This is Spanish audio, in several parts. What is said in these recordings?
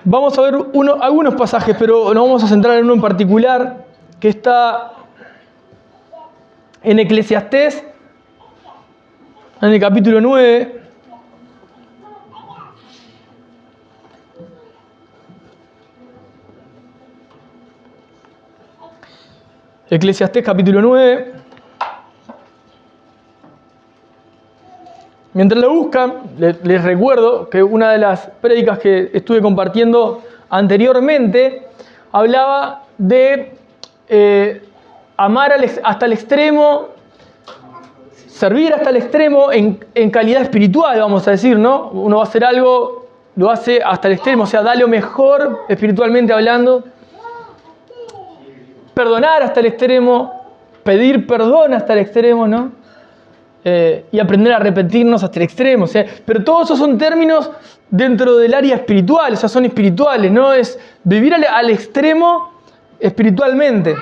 Vamos a ver algunos pasajes, pero nos vamos a centrar en uno en particular, que está en Eclesiastés, en el capítulo 9. Eclesiastés capítulo 9. Mientras lo buscan, les recuerdo que una de las prédicas que estuve compartiendo anteriormente hablaba de amar hasta el extremo, servir hasta el extremo en calidad espiritual, vamos a decir, ¿no? Uno va a hacer algo, lo hace hasta el extremo, o sea, da lo mejor espiritualmente hablando. Perdonar hasta el extremo, pedir perdón hasta el extremo, ¿no? Y aprender a arrepentirnos hasta el extremo. O sea, pero todos esos son términos dentro del área espiritual, o sea, son espirituales, ¿no? Es vivir al extremo espiritualmente.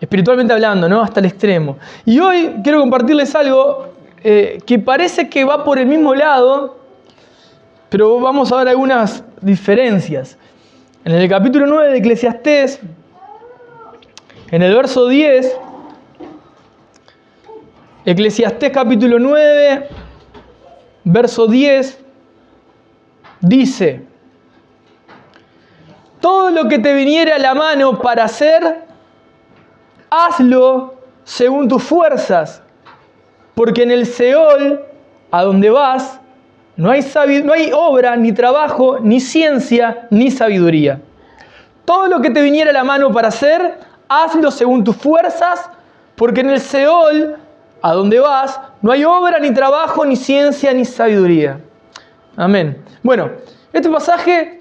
Espiritualmente hablando, ¿no? Hasta el extremo. Y hoy quiero compartirles algo que parece que va por el mismo lado, pero vamos a ver algunas diferencias. En el capítulo 9 de Eclesiastés, en el verso 10, Eclesiastés capítulo 9, verso 10, dice: todo lo que te viniere a la mano para hacer, hazlo según tus fuerzas, porque en el Seol, a donde vas, no hay obra, ni trabajo, ni ciencia, ni sabiduría. Todo lo que te viniera a la mano para hacer, hazlo según tus fuerzas, porque en el Seol, a donde vas, no hay obra, ni trabajo, ni ciencia, ni sabiduría. Amén. Bueno, este pasaje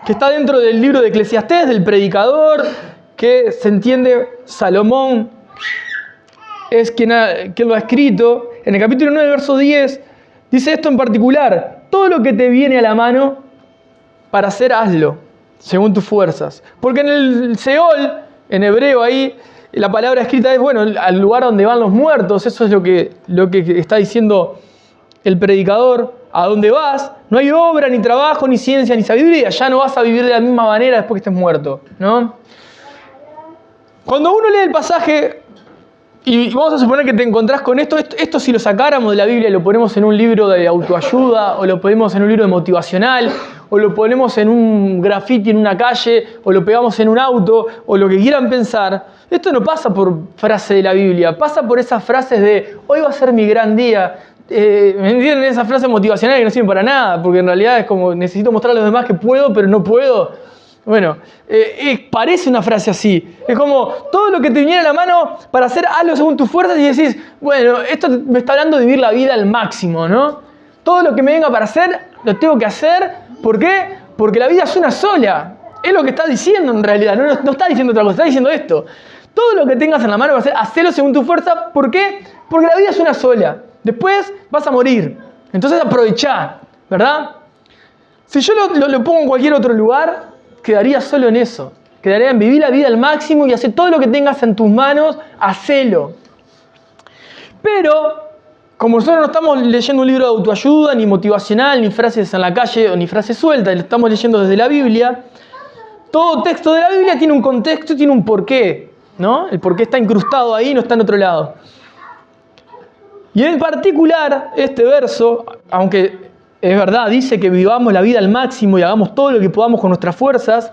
que está dentro del libro de Eclesiastés, del predicador, que se entiende Salomón es quien lo ha escrito. En el capítulo 9, verso 10, dice esto en particular: todo lo que te viene a la mano para hacer, hazlo según tus fuerzas. Porque en el Seol, en hebreo ahí, la palabra escrita es, bueno, al lugar donde van los muertos. Eso es lo que está diciendo el predicador. A donde vas, no hay obra, ni trabajo, ni ciencia, ni sabiduría. Ya no vas a vivir de la misma manera después que estés muerto, ¿no? Cuando uno lee el pasaje, y vamos a suponer que te encontrás con esto si lo sacáramos de la Biblia y lo ponemos en un libro de autoayuda, o lo ponemos en un libro de motivacional, o lo ponemos en un graffiti en una calle, o lo pegamos en un auto, o lo que quieran pensar, esto no pasa por frase de la Biblia, pasa por esas frases de hoy va a ser mi gran día. ¿Me entienden? Esas frases motivacionales que no sirven para nada, porque en realidad es como necesito mostrar a los demás que puedo, pero no puedo. Bueno, parece una frase así. Es como todo lo que te viniera a la mano para hacer algo según tus fuerzas, y decís, bueno, esto me está hablando de vivir la vida al máximo, ¿no? Todo lo que me venga para hacer, lo tengo que hacer. ¿Por qué? Porque la vida es una sola. Es lo que está diciendo en realidad. No está diciendo otra cosa, está diciendo esto. Todo lo que tengas en la mano para hacer, hacelo según tu fuerza. ¿Por qué? Porque la vida es una sola. Después vas a morir. Entonces aprovechá, ¿verdad? Si yo lo pongo en cualquier otro lugar, quedaría solo en eso. Quedaría en vivir la vida al máximo y hacer todo lo que tengas en tus manos, hacelo. Pero, como nosotros no estamos leyendo un libro de autoayuda, ni motivacional, ni frases en la calle, o ni frases sueltas, lo estamos leyendo desde la Biblia, todo texto de la Biblia tiene un contexto, tiene un porqué, ¿no? El porqué está incrustado ahí, no está en otro lado. Y en particular, este verso, aunque es verdad, dice que vivamos la vida al máximo y hagamos todo lo que podamos con nuestras fuerzas,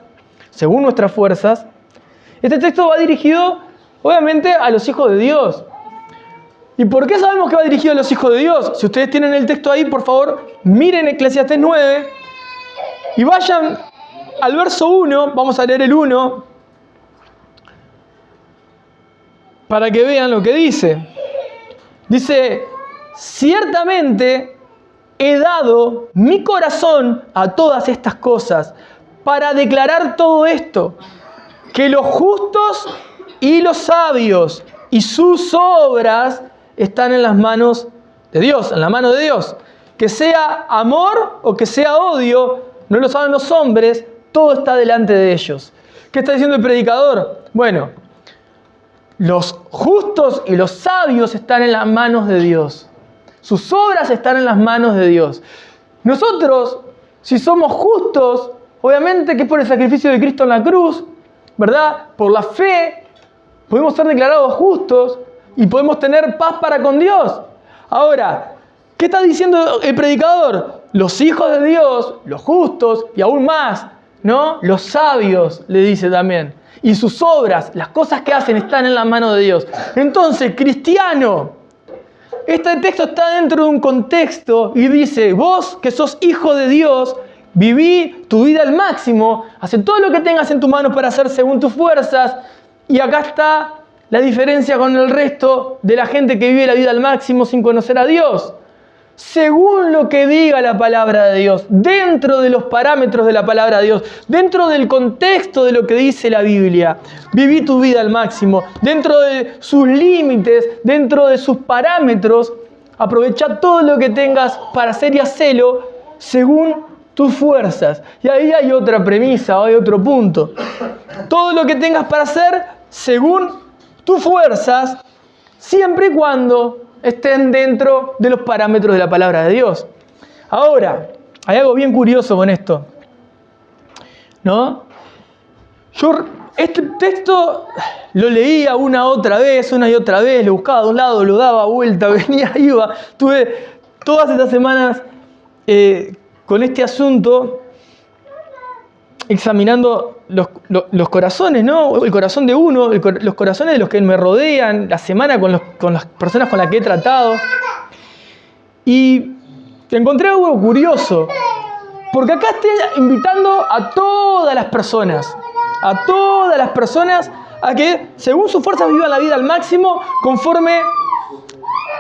según nuestras fuerzas, este texto va dirigido, obviamente, a los hijos de Dios. ¿Y por qué sabemos que va dirigido a los hijos de Dios? Si ustedes tienen el texto ahí, por favor, miren Eclesiastés 9 y vayan al verso 1, vamos a leer el 1, para que vean lo que dice. Dice, ciertamente he dado mi corazón a todas estas cosas para declarar todo esto, que los justos y los sabios y sus obras están en las manos de Dios, en la mano de Dios. Que sea amor o que sea odio, no lo saben los hombres, todo está delante de ellos. ¿Qué está diciendo el predicador? Bueno, los justos y los sabios están en las manos de Dios. Sus obras están en las manos de Dios. Nosotros, si somos justos, obviamente que es por el sacrificio de Cristo en la cruz, ¿verdad? Por la fe, podemos ser declarados justos y podemos tener paz para con Dios. Ahora, ¿qué está diciendo el predicador? Los hijos de Dios, los justos y aún más, ¿no? Los sabios, le dice también. Y sus obras, las cosas que hacen, están en la mano de Dios. Entonces, cristiano, este texto está dentro de un contexto y dice, vos que sos hijo de Dios, viví tu vida al máximo, haz todo lo que tengas en tu mano para hacer según tus fuerzas. Y acá está la diferencia con el resto de la gente que vive la vida al máximo sin conocer a Dios. Según lo que diga la palabra de Dios, dentro de los parámetros de la palabra de Dios, dentro del contexto de lo que dice la Biblia, viví tu vida al máximo, dentro de sus límites, dentro de sus parámetros, aprovecha todo lo que tengas para hacer y hacelo según tus fuerzas. Y ahí hay otra premisa, hay otro punto. Todo lo que tengas para hacer según tus fuerzas, siempre y cuando estén dentro de los parámetros de la palabra de Dios. Ahora, hay algo bien curioso con esto, ¿no? Yo este texto lo leía una y otra vez, lo buscaba de un lado, lo daba vuelta, venía, iba. Tuve todas estas semanas con este asunto examinando los corazones, ¿no? El corazón de uno, los corazones de los que me rodean, la semana con las personas con las que he tratado. Y encontré algo curioso, porque acá estoy invitando a todas las personas a que según sus fuerzas vivan la vida al máximo conforme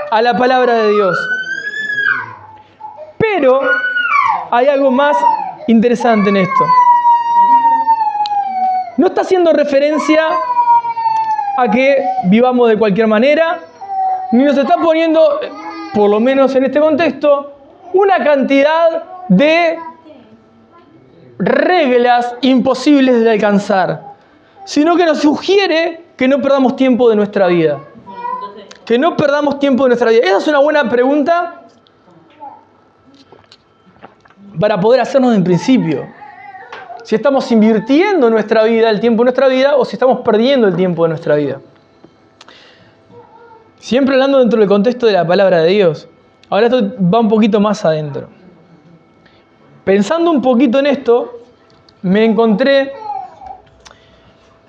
a la palabra de Dios. Pero hay algo más interesante en esto. No está haciendo referencia a que vivamos de cualquier manera, ni nos está poniendo, por lo menos en este contexto, una cantidad de reglas imposibles de alcanzar, sino que nos sugiere que no perdamos tiempo de nuestra vida. Que no perdamos tiempo de nuestra vida. Esa es una buena pregunta para poder hacernos en principio. Si estamos invirtiendo nuestra vida, el tiempo de nuestra vida, o si estamos perdiendo el tiempo de nuestra vida. Siempre hablando dentro del contexto de la palabra de Dios. Ahora esto va un poquito más adentro. Pensando un poquito en esto, me encontré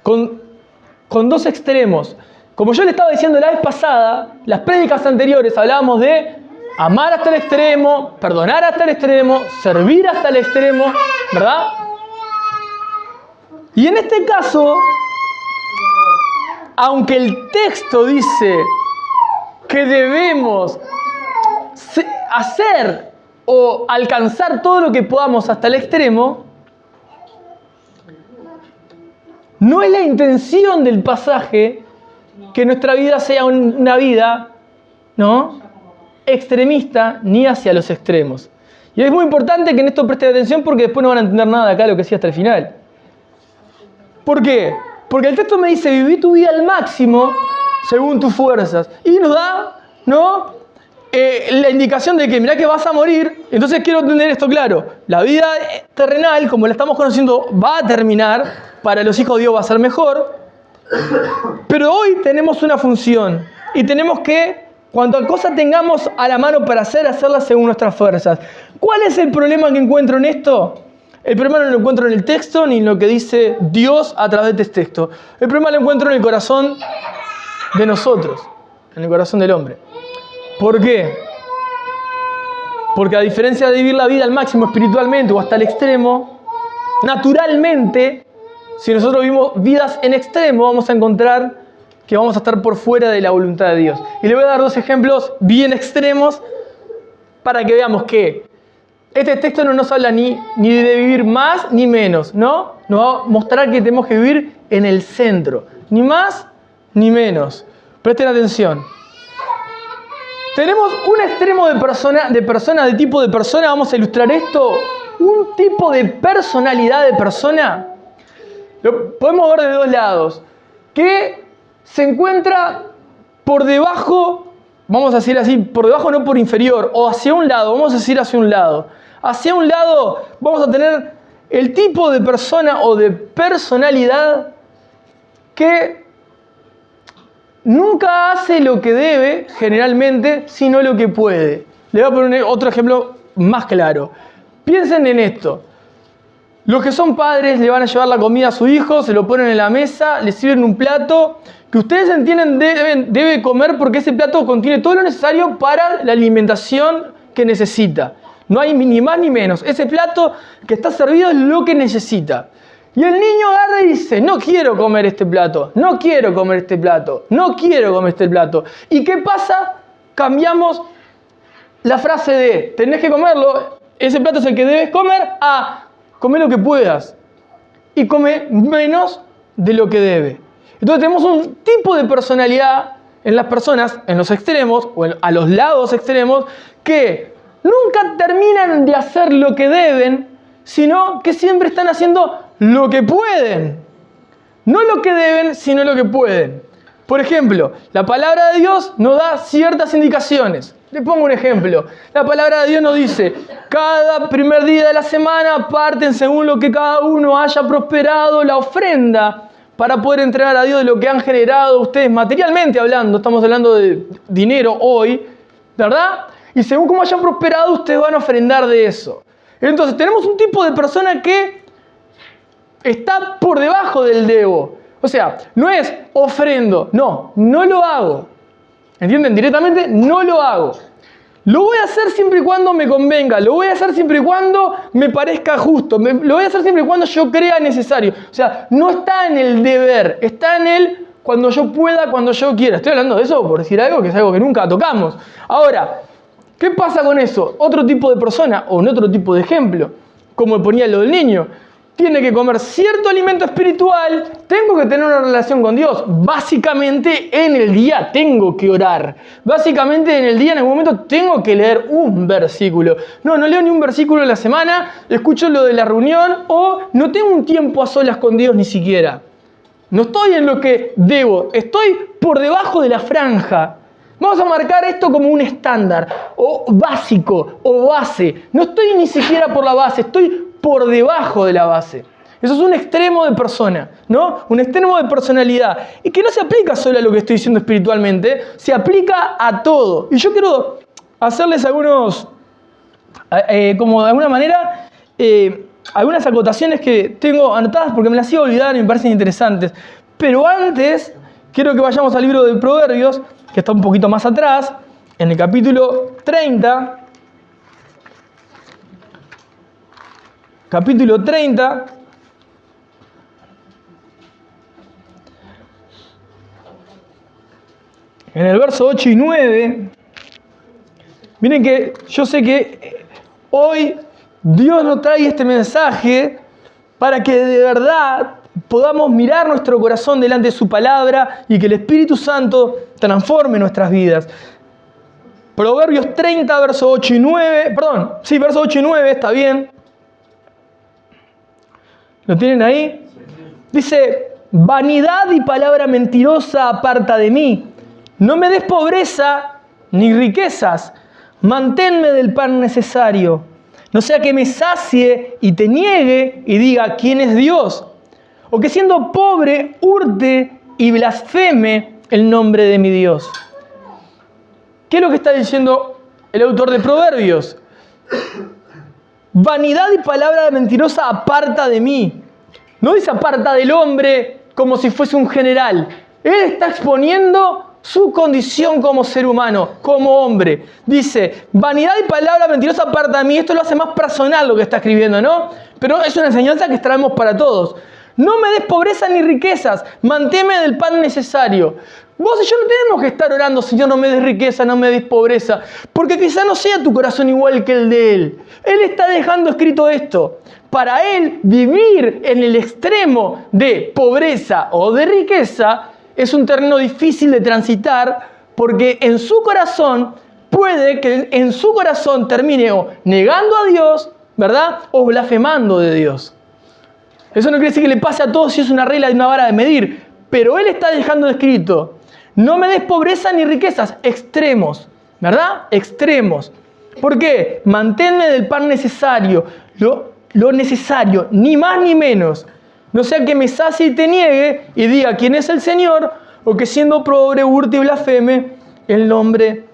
con dos extremos. Como yo le estaba diciendo la vez pasada, las prédicas anteriores hablábamos de amar hasta el extremo, perdonar hasta el extremo, servir hasta el extremo, ¿verdad? Y en este caso, aunque el texto dice que debemos hacer o alcanzar todo lo que podamos hasta el extremo, no es la intención del pasaje que nuestra vida sea una vida, ¿no?, extremista ni hacia los extremos. Y es muy importante que en esto presten atención porque después no van a entender nada de acá lo que decía hasta el final. ¿Por qué? Porque el texto me dice, viví tu vida al máximo según tus fuerzas. Y nos da, ¿no?, la indicación de que mirá que vas a morir. Entonces quiero tener esto claro. La vida terrenal, como la estamos conociendo, va a terminar. Para los hijos de Dios va a ser mejor. Pero hoy tenemos una función. Y tenemos que, cuanta cosa tengamos a la mano para hacerla según nuestras fuerzas. ¿Cuál es el problema que encuentro en esto? El problema no lo encuentro en el texto ni en lo que dice Dios a través de este texto. El problema lo encuentro en el corazón de nosotros, en el corazón del hombre. ¿Por qué? Porque a diferencia de vivir la vida al máximo espiritualmente o hasta el extremo, naturalmente, si nosotros vivimos vidas en extremo, vamos a encontrar que vamos a estar por fuera de la voluntad de Dios. Y le voy a dar dos ejemplos bien extremos para que veamos que este texto no nos habla ni de vivir más ni menos, ¿no? Nos va a mostrar que tenemos que vivir en el centro, ni más ni menos. Presten atención. Tenemos un extremo de tipo de persona, vamos a ilustrar esto, un tipo de personalidad de persona. Lo podemos ver de dos lados, que se encuentra por debajo vamos a decir así, por debajo no por inferior, o hacia un lado, vamos a decir hacia un lado. Hacia un lado vamos a tener el tipo de persona o de personalidad que nunca hace lo que debe, generalmente, sino lo que puede. Le voy a poner otro ejemplo más claro. Piensen en esto. Los que son padres le van a llevar la comida a su hijo, se lo ponen en la mesa, le sirven un plato que ustedes entienden debe comer porque ese plato contiene todo lo necesario para la alimentación que necesita. No hay ni más ni menos. Ese plato que está servido es lo que necesita. Y el niño agarra y dice, no quiero comer este plato, no quiero comer este plato, no quiero comer este plato. ¿Y qué pasa? Cambiamos la frase de, tenés que comerlo, ese plato es el que debes comer, a comer lo que puedas. Y come menos de lo que debe. Entonces tenemos un tipo de personalidad en las personas, en los extremos, o a los lados extremos, que nunca terminan de hacer lo que deben, sino que siempre están haciendo lo que pueden. No lo que deben, sino lo que pueden. Por ejemplo, la palabra de Dios nos da ciertas indicaciones. Le pongo un ejemplo. La palabra de Dios nos dice, cada primer día de la semana aparten según lo que cada uno haya prosperado la ofrenda para poder entregar a Dios lo que han generado ustedes materialmente hablando. Estamos hablando de dinero hoy, ¿verdad? Y según cómo hayan prosperado, ustedes van a ofrendar de eso. Entonces tenemos un tipo de persona que está por debajo del debo. O sea, no es ofrendo, no lo hago. ¿Entienden? Directamente no lo hago. Lo voy a hacer siempre y cuando me convenga, lo voy a hacer siempre y cuando me parezca justo, lo voy a hacer siempre y cuando yo crea necesario. O sea, no está en el deber, está en el cuando yo pueda, cuando yo quiera. Estoy hablando de eso por decir algo que es algo que nunca tocamos. Ahora, ¿qué pasa con eso? Otro tipo de persona, o en otro tipo de ejemplo, como ponía lo del niño, tiene que comer cierto alimento espiritual, tengo que tener una relación con Dios. Básicamente en el día tengo que orar. Básicamente en el día en algún momento tengo que leer un versículo. No leo ni un versículo en la semana, escucho lo de la reunión o no tengo un tiempo a solas con Dios ni siquiera. No estoy en lo que debo, estoy por debajo de la franja. Vamos a marcar esto como un estándar, o básico, o base. No estoy ni siquiera por la base, estoy por debajo de la base. Eso es un extremo de persona, ¿no? Un extremo de personalidad. Y que no se aplica solo a lo que estoy diciendo espiritualmente, se aplica a todo. Y yo quiero hacerles algunos, como de alguna manera, algunas acotaciones que tengo anotadas porque me las iba a olvidar y me parecen interesantes. Pero antes, quiero que vayamos al libro de Proverbios, que está un poquito más atrás, en el capítulo 30. Capítulo 30. En el verso 8 y 9. Miren que yo sé que hoy Dios nos trae este mensaje para que de verdad podamos mirar nuestro corazón delante de su palabra y que el Espíritu Santo transforme nuestras vidas. Proverbios 30, verso 8 y 9. Perdón, sí, verso 8 y 9, está bien. ¿Lo tienen ahí? Dice, vanidad y palabra mentirosa aparta de mí. No me des pobreza ni riquezas. Manténme del pan necesario. No sea que me sacie y te niegue y diga, ¿quién es Dios? O que siendo pobre hurte y blasfeme el nombre de mi Dios. ¿Qué es lo que está diciendo el autor de Proverbios? Vanidad y palabra mentirosa aparta de mí. No dice aparta del hombre como si fuese un general. Él está exponiendo su condición como ser humano, como hombre. Dice, vanidad y palabra mentirosa aparta de mí. Esto lo hace más personal lo que está escribiendo, ¿no? Pero es una enseñanza que traemos para todos. No me des pobreza ni riquezas, manténme del pan necesario. Vos y yo no tenemos que estar orando, Señor, no me des riqueza, no me des pobreza, porque quizá no sea tu corazón igual que el de Él. Él está dejando escrito esto. Para Él, vivir en el extremo de pobreza o de riqueza es un terreno difícil de transitar, porque en su corazón, puede que en su corazón termine o negando a Dios, ¿verdad? O blasfemando de Dios. Eso no quiere decir que le pase a todos si es una regla de una vara de medir, pero Él está dejando escrito, No me des pobreza ni riquezas, extremos, ¿verdad? Extremos. ¿Por qué? Manténme del pan necesario, lo necesario, ni más ni menos. No sea que me sacie y te niegue y diga quién es el Señor, o que siendo pobre, hurte y blasfeme el nombre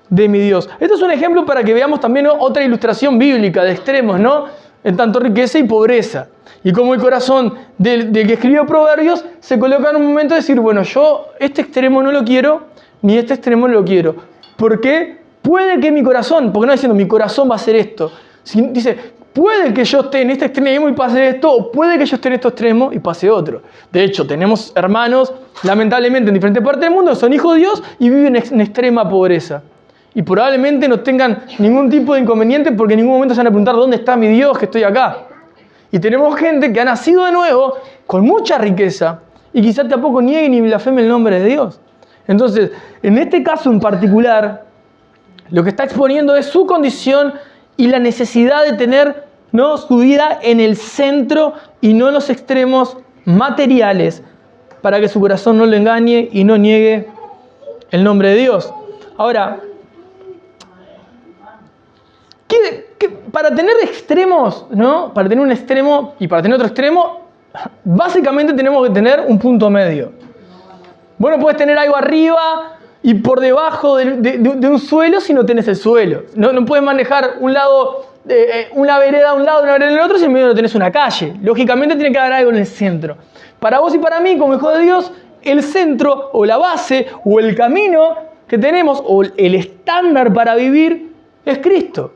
de mi Dios. Esto es un ejemplo para que veamos también, ¿no?, otra ilustración bíblica de extremos, ¿no? En tanto riqueza y pobreza. Y como el corazón del que escribió Proverbios se coloca en un momento de decir, bueno, yo este extremo no lo quiero, ni este extremo no lo quiero. ¿Por qué? Puede que mi corazón, porque no diciendo mi corazón va a hacer esto, dice, puede que yo esté en este extremo y pase esto, o puede que yo esté en este extremo y pase otro. De hecho, tenemos hermanos, lamentablemente, en diferentes partes del mundo, son hijos de Dios y viven en extrema pobreza. Y probablemente no tengan ningún tipo de inconveniente porque en ningún momento se van a preguntar ¿dónde está mi Dios que estoy acá? Y tenemos gente que ha nacido de nuevo con mucha riqueza y quizás tampoco niegue ni blasfeme el nombre de Dios. Entonces, en este caso en particular, lo que está exponiendo es su condición y la necesidad de tener, ¿no?, su vida en el centro y no en los extremos materiales para que su corazón no lo engañe y no niegue el nombre de Dios. Ahora, para tener extremos, ¿no?, para tener un extremo y para tener otro extremo, básicamente tenemos que tener un punto medio. Bueno, puedes tener algo arriba y por debajo de un suelo si no tenés el suelo. No puedes manejar un lado, una vereda a un lado, una vereda en el otro si en medio no tenés una calle. Lógicamente tiene que haber algo en el centro. Para vos y para mí, como hijo de Dios, el centro o la base o el camino que tenemos o el estándar para vivir es Cristo.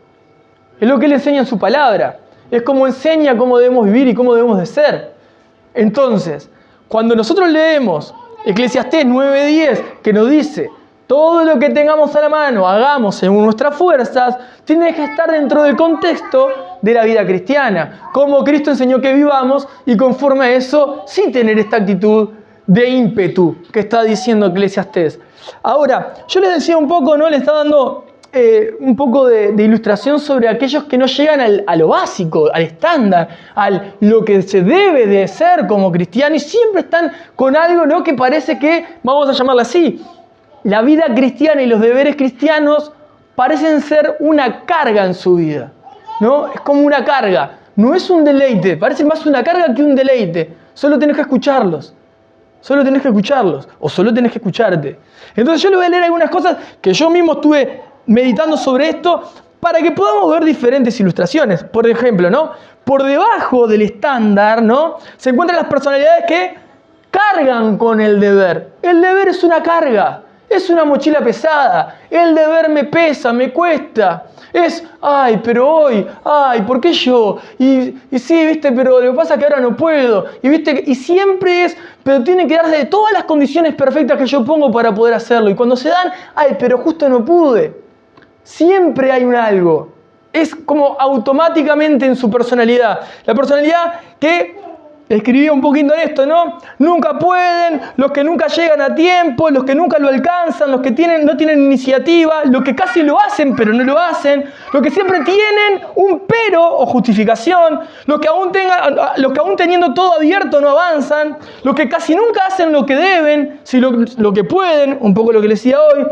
Es lo que Él enseña en su palabra. Es como enseña cómo debemos vivir y cómo debemos de ser. Entonces, cuando nosotros leemos Eclesiastés 9:10, que nos dice, todo lo que tengamos a la mano, hagamos según nuestras fuerzas, tiene que estar dentro del contexto de la vida cristiana. Como Cristo enseñó que vivamos y conforme a eso, sin tener esta actitud de ímpetu que está diciendo Eclesiastés. Ahora, yo les decía un poco, ¿no? Les está dando un poco de ilustración sobre aquellos que no llegan a lo básico, al estándar, a lo que se debe de ser como cristiano y siempre están con algo, ¿no?, que parece que, vamos a llamarlo así, la vida cristiana y los deberes cristianos parecen ser una carga en su vida, ¿no? Es como una carga, no es un deleite, parece más una carga que un deleite, solo tenés que escucharlos. Solo tenés que escucharlos o solo tenés que escucharte. Entonces yo les voy a leer algunas cosas que yo mismo estuve meditando sobre esto para que podamos ver diferentes ilustraciones. Por ejemplo, ¿no?, por debajo del estándar, ¿no?, se encuentran las personalidades que cargan con el deber. El deber es una carga, es una mochila pesada. El deber me pesa, me cuesta. Es, ay, pero hoy, ay, ¿por qué yo? Y sí, viste, pero lo que pasa es que ahora no puedo. Y viste, y siempre es, pero tiene que darse de todas las condiciones perfectas que yo pongo para poder hacerlo. Y cuando se dan, ay, pero justo no pude. Siempre hay un algo. Es como automáticamente en su personalidad. La personalidad que escribía un poquito en esto, ¿no? Nunca pueden, los que nunca llegan a tiempo, los que nunca lo alcanzan, los que no tienen iniciativa, los que casi lo hacen pero no lo hacen, los que siempre tienen un pero o justificación, los que aún teniendo todo abierto no avanzan, los que casi nunca hacen lo que deben, si lo que pueden, un poco lo que les decía hoy,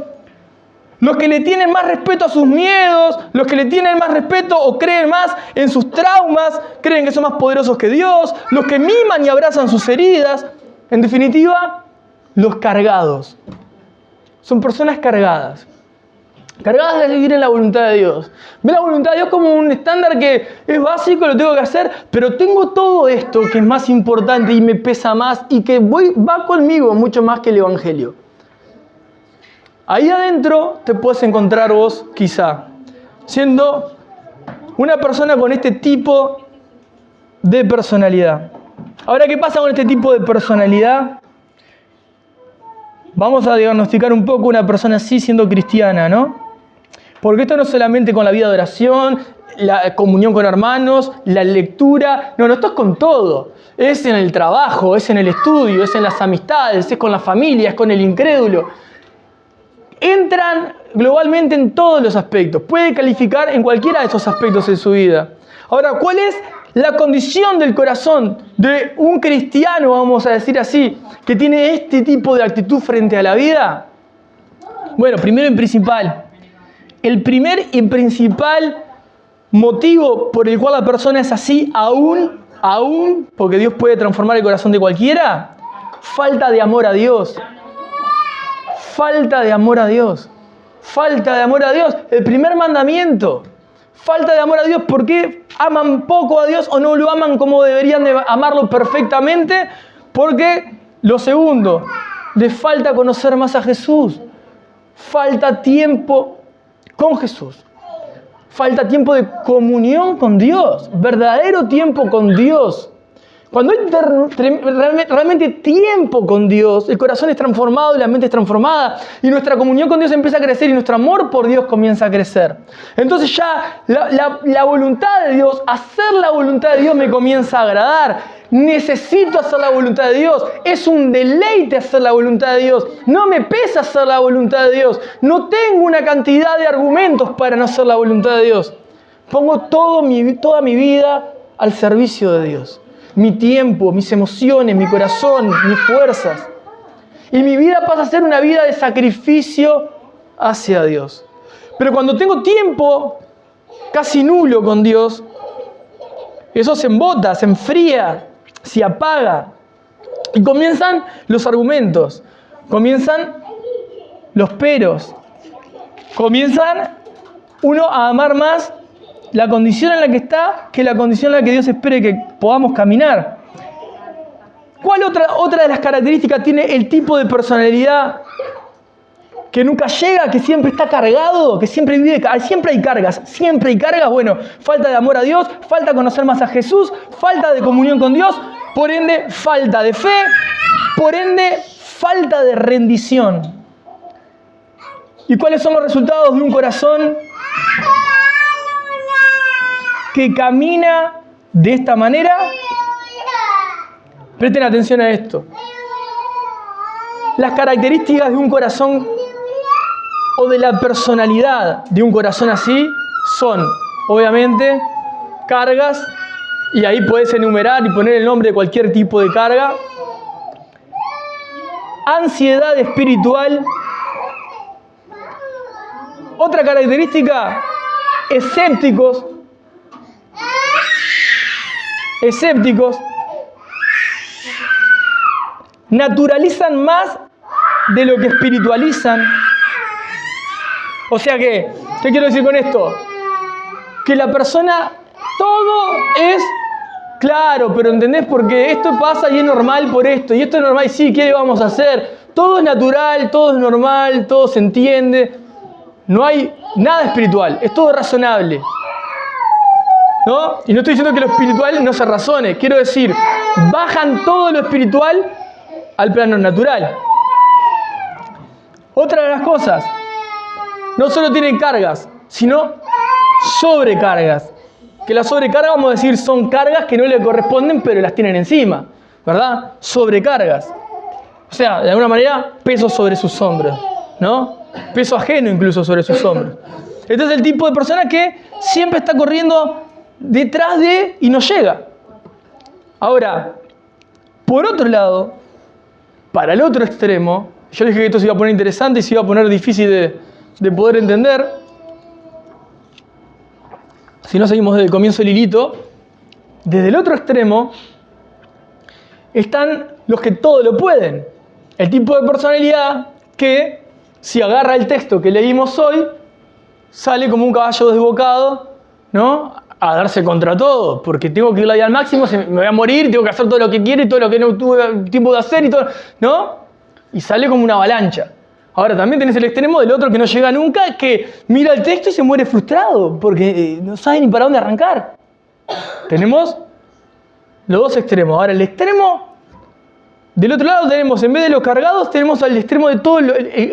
los que le tienen más respeto a sus miedos, los que le tienen más respeto o creen más en sus traumas, creen que son más poderosos que Dios, los que miman y abrazan sus heridas. En definitiva, los cargados. Son personas cargadas. Cargadas de vivir en la voluntad de Dios. Ven la voluntad de Dios como un estándar que es básico, lo tengo que hacer, pero tengo todo esto que es más importante y me pesa más y que va conmigo mucho más que el Evangelio. Ahí adentro te puedes encontrar vos, quizá, siendo una persona con este tipo de personalidad. Ahora, ¿qué pasa con este tipo de personalidad? Vamos a diagnosticar un poco una persona así siendo cristiana, ¿no? Porque esto no es solamente con la vida de oración, la comunión con hermanos, la lectura. No, esto es con todo. Es en el trabajo, es en el estudio, es en las amistades, es con la familia, es con el incrédulo. Entran globalmente en todos los aspectos. Puede calificar en cualquiera de esos aspectos en su vida. Ahora, ¿cuál es La condición del corazón de un cristiano, vamos a decir así, que tiene este tipo de actitud frente a la vida. Bueno, primero y principal, el primer y principal motivo por el cual la persona es así, aún, porque Dios puede transformar el corazón de cualquiera, falta de amor a Dios. Falta de amor a Dios. Falta de amor a Dios. El primer mandamiento. Falta de amor a Dios. ¿Por qué aman poco a Dios o no lo aman como deberían de amarlo perfectamente? Porque lo segundo, les falta conocer más a Jesús. Falta tiempo con Jesús. Falta tiempo de comunión con Dios. Verdadero tiempo con Dios. Cuando hay realmente tiempo con Dios, el corazón es transformado y la mente es transformada. Y nuestra comunión con Dios empieza a crecer y nuestro amor por Dios comienza a crecer. Entonces ya la voluntad de Dios, hacer la voluntad de Dios me comienza a agradar. Necesito hacer la voluntad de Dios. Es un deleite hacer la voluntad de Dios. No me pesa hacer la voluntad de Dios. No tengo una cantidad de argumentos para no hacer la voluntad de Dios. Pongo toda mi vida al servicio de Dios. Mi tiempo, mis emociones, mi corazón, mis fuerzas. Y mi vida pasa a ser una vida de sacrificio hacia Dios. Pero cuando tengo tiempo casi nulo con Dios, eso se embota, se enfría, se apaga. Y comienzan los argumentos, comienzan los peros, comienzan uno a amar más la condición en la que está que la condición en la que Dios espere que podamos caminar. ¿Cuál otra de las características tiene el tipo de personalidad que nunca llega, que siempre está cargado, que siempre vive, siempre hay cargas? Bueno, falta de amor a Dios, falta de conocer más a Jesús, falta de comunión con Dios, por ende, falta de fe, por ende, falta de rendición. ¿Y cuáles son los resultados de un corazón que camina de esta manera? Presten atención a esto. Las características de un corazón o de la personalidad de un corazón así son, obviamente, cargas, y ahí puedes enumerar y poner el nombre de cualquier tipo de carga. Ansiedad espiritual. Otra característica, escépticos. Naturalizan más de lo que espiritualizan. O sea que, ¿qué quiero decir con esto? Que la persona, todo es claro, pero ¿entendés? Porque esto pasa y es normal por esto, y esto es normal y sí, ¿qué vamos a hacer? Todo es natural, todo es normal, todo se entiende. No hay nada espiritual, es todo razonable. ¿No? Y no estoy diciendo que lo espiritual no se razone. Quiero decir, bajan todo lo espiritual al plano natural. Otra de las cosas, no solo tienen cargas, sino sobrecargas. Que las sobrecargas, vamos a decir, son cargas que no le corresponden, pero las tienen encima, ¿verdad? Sobrecargas. O sea, de alguna manera, peso sobre sus hombros, ¿no? Peso ajeno incluso sobre sus hombros. Este es el tipo de persona que siempre está corriendo detrás de y no llega. Ahora, por otro lado, para el otro extremo, yo les dije que esto se iba a poner interesante y se iba a poner difícil de poder entender. Si no seguimos desde el comienzo del hilito, desde el otro extremo están los que todo lo pueden. El tipo de personalidad que, si agarra el texto que leímos hoy, sale como un caballo desbocado, ¿no? A darse contra todo, porque tengo que ir al máximo, me voy a morir, tengo que hacer todo lo que quiero y todo lo que no tuve tiempo de hacer y todo, ¿no? Y sale como una avalancha. Ahora también tenés el extremo del otro que no llega nunca, que mira el texto y se muere frustrado, porque no sabe ni para dónde arrancar. Tenemos los dos extremos. Ahora el extremo del otro lado tenemos, en vez de los cargados, tenemos al extremo de todos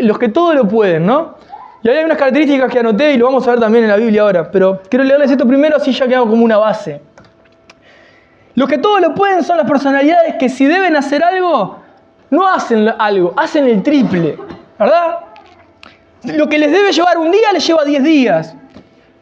los que todo lo pueden, ¿no? Y hay unas características que anoté y lo vamos a ver también en la Biblia ahora, pero quiero leerles esto primero, así ya queda como una base. Los que todo lo pueden son las personalidades que si deben hacer algo, no hacen algo, hacen el triple, ¿verdad? Lo que les debe llevar un día, les lleva 10 días.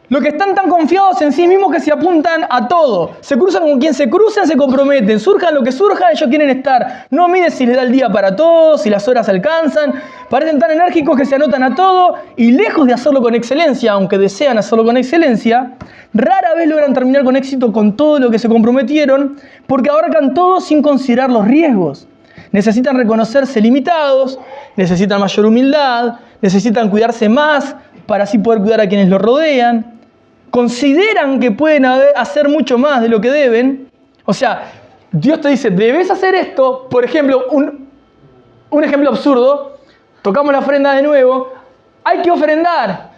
Los que están tan confiados en sí mismos que se apuntan a todo. Se cruzan con quien se crucen, se comprometen. Surjan lo que surja, ellos quieren estar. No miden si les da el día para todos, si las horas alcanzan. Parecen tan enérgicos que se anotan a todo y lejos de hacerlo con excelencia, aunque desean hacerlo con excelencia, rara vez logran terminar con éxito con todo lo que se comprometieron porque abarcan todo sin considerar los riesgos. Necesitan reconocerse limitados, necesitan mayor humildad, necesitan cuidarse más para así poder cuidar a quienes los rodean. Consideran que pueden hacer mucho más de lo que deben. O sea, Dios te dice, debes hacer esto. Por ejemplo, un ejemplo absurdo. Tocamos la ofrenda de nuevo. Hay que ofrendar.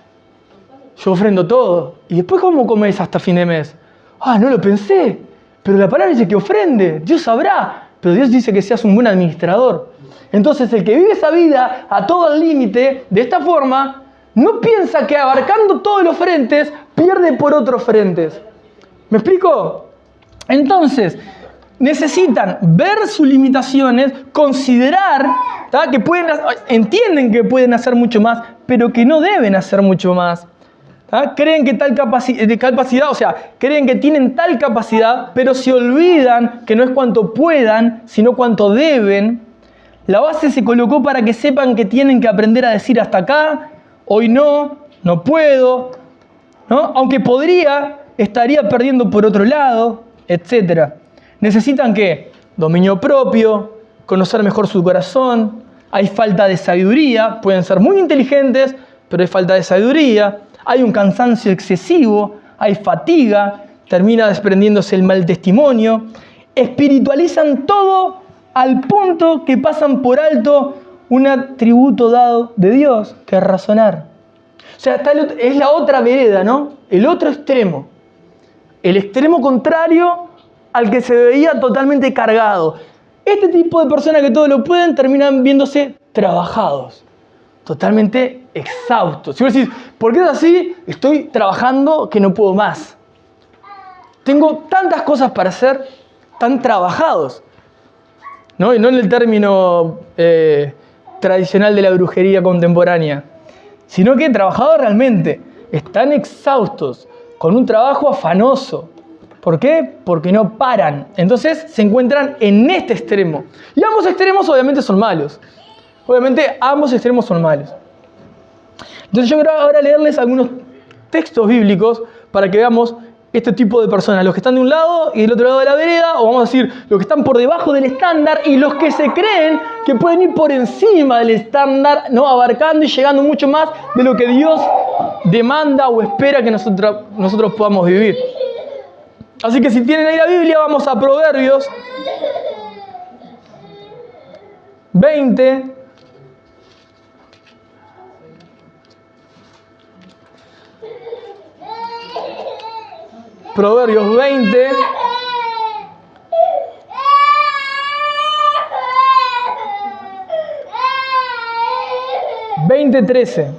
Yo ofrendo todo. ¿Y después cómo comes hasta fin de mes? Ah, no lo pensé. Pero la palabra dice que ofrende. Dios sabrá. Pero Dios dice que seas un buen administrador. Entonces, el que vive esa vida a todo el límite, de esta forma, no piensa que abarcando todos los frentes, pierde por otros frentes. ¿Me explico? Entonces, necesitan ver sus limitaciones, considerar que entienden que pueden hacer mucho más, pero que no deben hacer mucho más. Creen que creen que tienen tal capacidad, pero se olvidan que no es cuanto puedan, sino cuanto deben. La base se colocó para que sepan que tienen que aprender a decir hasta acá, hoy no puedo, ¿no? Aunque podría, estaría perdiendo por otro lado, etc. Necesitan ¿qué? Dominio propio, conocer mejor su corazón. Hay falta de sabiduría, pueden ser muy inteligentes, pero hay falta de sabiduría. Hay un cansancio excesivo, hay fatiga, termina desprendiéndose el mal testimonio. Espiritualizan todo al punto que pasan por alto un atributo dado de Dios, que es razonar. O sea, es la otra vereda, ¿no? El otro extremo. El extremo contrario al que se veía totalmente cargado. Este tipo de personas que todo lo pueden terminan viéndose trabajados. Totalmente exhaustos. Si vos decís, ¿por qué es así? Estoy trabajando que no puedo más. Tengo tantas cosas para hacer, tan trabajados. ¿No? Y no en el término tradicional de la brujería contemporánea, sino que trabajados realmente. Están exhaustos, con un trabajo afanoso. ¿Por qué? Porque no paran. Entonces se encuentran en este extremo. Y ambos extremos obviamente son malos. Obviamente ambos extremos son malos. Entonces yo quiero ahora leerles algunos textos bíblicos para que veamos este tipo de personas. Los que están de un lado y del otro lado de la vereda, o vamos a decir, los que están por debajo del estándar y los que se creen que pueden ir por encima del estándar, ¿no? Abarcando y llegando mucho más de lo que Dios demanda o espera que nosotros podamos vivir. Así que si tienen ahí la Biblia, vamos a Proverbios 20. Proverbios 20. (20:13).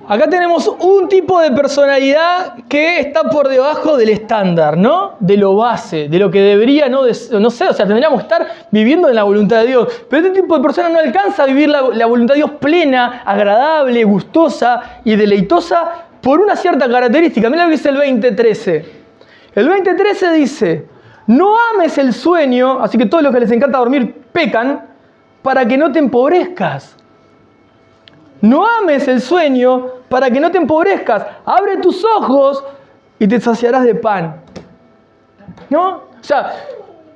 Acá tenemos un tipo de personalidad que está por debajo del estándar, ¿no? De lo base, de lo que debería, no sé, o sea, tendríamos que estar viviendo en la voluntad de Dios. Pero este tipo de persona no alcanza a vivir la voluntad de Dios plena, agradable, gustosa y deleitosa por una cierta característica. Mira lo que dice el 20:13. El 20:13 dice, no ames el sueño, así que todos los que les encanta dormir pecan, para que no te empobrezcas. No ames el sueño para que no te empobrezcas. Abre tus ojos y te saciarás de pan. ¿No? O sea,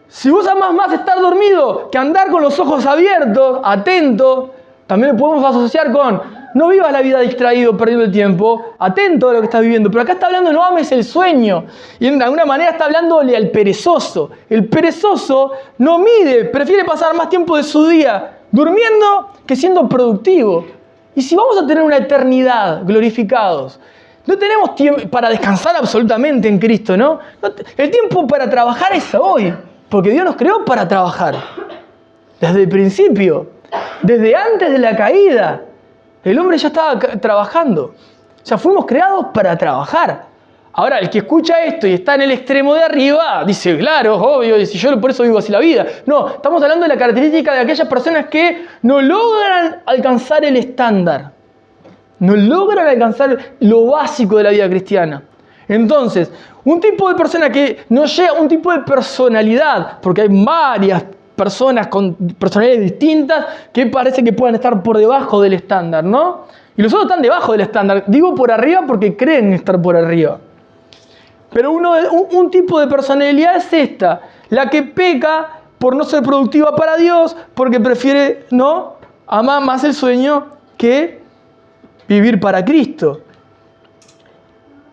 si vos amás más estar dormido que andar con los ojos abiertos, atento, también lo podemos asociar con no vivas la vida distraído, perdiendo el tiempo, atento a lo que estás viviendo. Pero acá está hablando no ames el sueño. Y de alguna manera está hablándole al perezoso. El perezoso no mide, prefiere pasar más tiempo de su día durmiendo que siendo productivo. Y si vamos a tener una eternidad glorificados, no tenemos tiempo para descansar absolutamente en Cristo, ¿no? El tiempo para trabajar es hoy, porque Dios nos creó para trabajar. Desde el principio, desde antes de la caída, el hombre ya estaba trabajando. O sea, fuimos creados para trabajar. Ahora, el que escucha esto y está en el extremo de arriba, dice, claro, obvio, y si yo por eso vivo así la vida. No, estamos hablando de la característica de aquellas personas que no logran alcanzar el estándar. No logran alcanzar lo básico de la vida cristiana. Entonces, un tipo de persona que no llega a un tipo de personalidad, porque hay varias personas con personalidades distintas que parece que puedan estar por debajo del estándar, ¿no? Y los otros están debajo del estándar. Digo por arriba porque creen estar por arriba. Pero un tipo de personalidad es esta, la que peca por no ser productiva para Dios, porque prefiere, ¿no?, amar más el sueño que vivir para Cristo.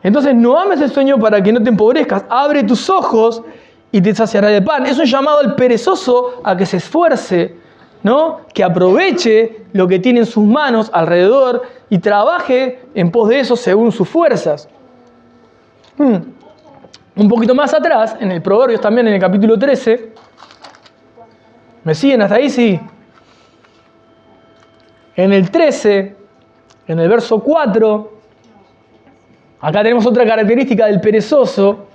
Entonces no ames el sueño para que no te empobrezcas. Abre tus ojos y te saciará de pan. Es un llamado al perezoso a que se esfuerce, ¿no?, que aproveche lo que tiene en sus manos alrededor y trabaje en pos de eso según sus fuerzas. Un poquito más atrás, en el Proverbios también, en el capítulo 13. ¿Me siguen hasta ahí? Sí. En el 13, en el verso 4, acá tenemos otra característica del perezoso.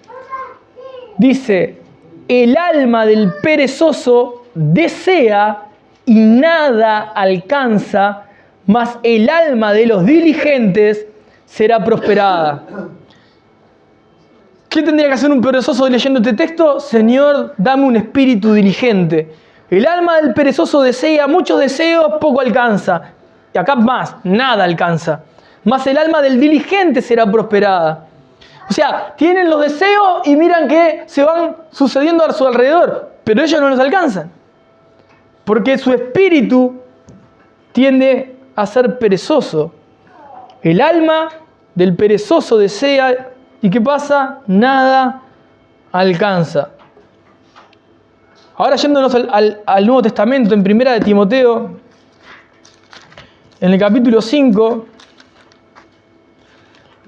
Dice, el alma del perezoso desea y nada alcanza, mas el alma de los diligentes será prosperada. ¿Qué tendría que hacer un perezoso leyendo este texto? Señor, dame un espíritu diligente. El alma del perezoso desea, muchos deseos, poco alcanza. Y acá más, nada alcanza. Mas el alma del diligente será prosperada. O sea, tienen los deseos y miran que se van sucediendo a su alrededor, pero ellos no los alcanzan. Porque su espíritu tiende a ser perezoso. El alma del perezoso desea, ¿y qué pasa? Nada alcanza. Ahora yéndonos al Nuevo Testamento, en Primera de Timoteo, en el capítulo 5,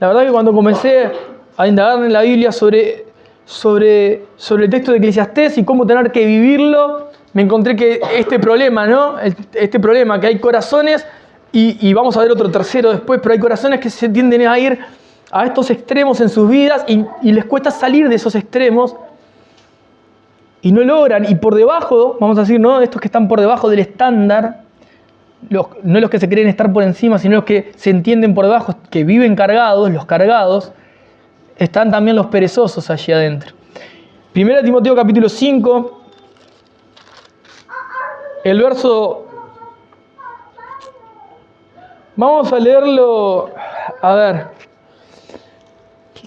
la verdad que cuando comencé a indagar en la Biblia sobre el texto de Eclesiastés y cómo tener que vivirlo, me encontré que este problema, ¿no? Este problema, que hay corazones, y vamos a ver otro tercero después, pero hay corazones que se tienden a ir a estos extremos en sus vidas y les cuesta salir de esos extremos y no logran. Y por debajo, vamos a decir, ¿no?, estos que están por debajo del estándar, no los que se creen estar por encima, sino los que se entienden por debajo, que viven cargados, los cargados, están también los perezosos allí adentro. 1 Timoteo capítulo 5, el verso... Vamos a leerlo, a ver,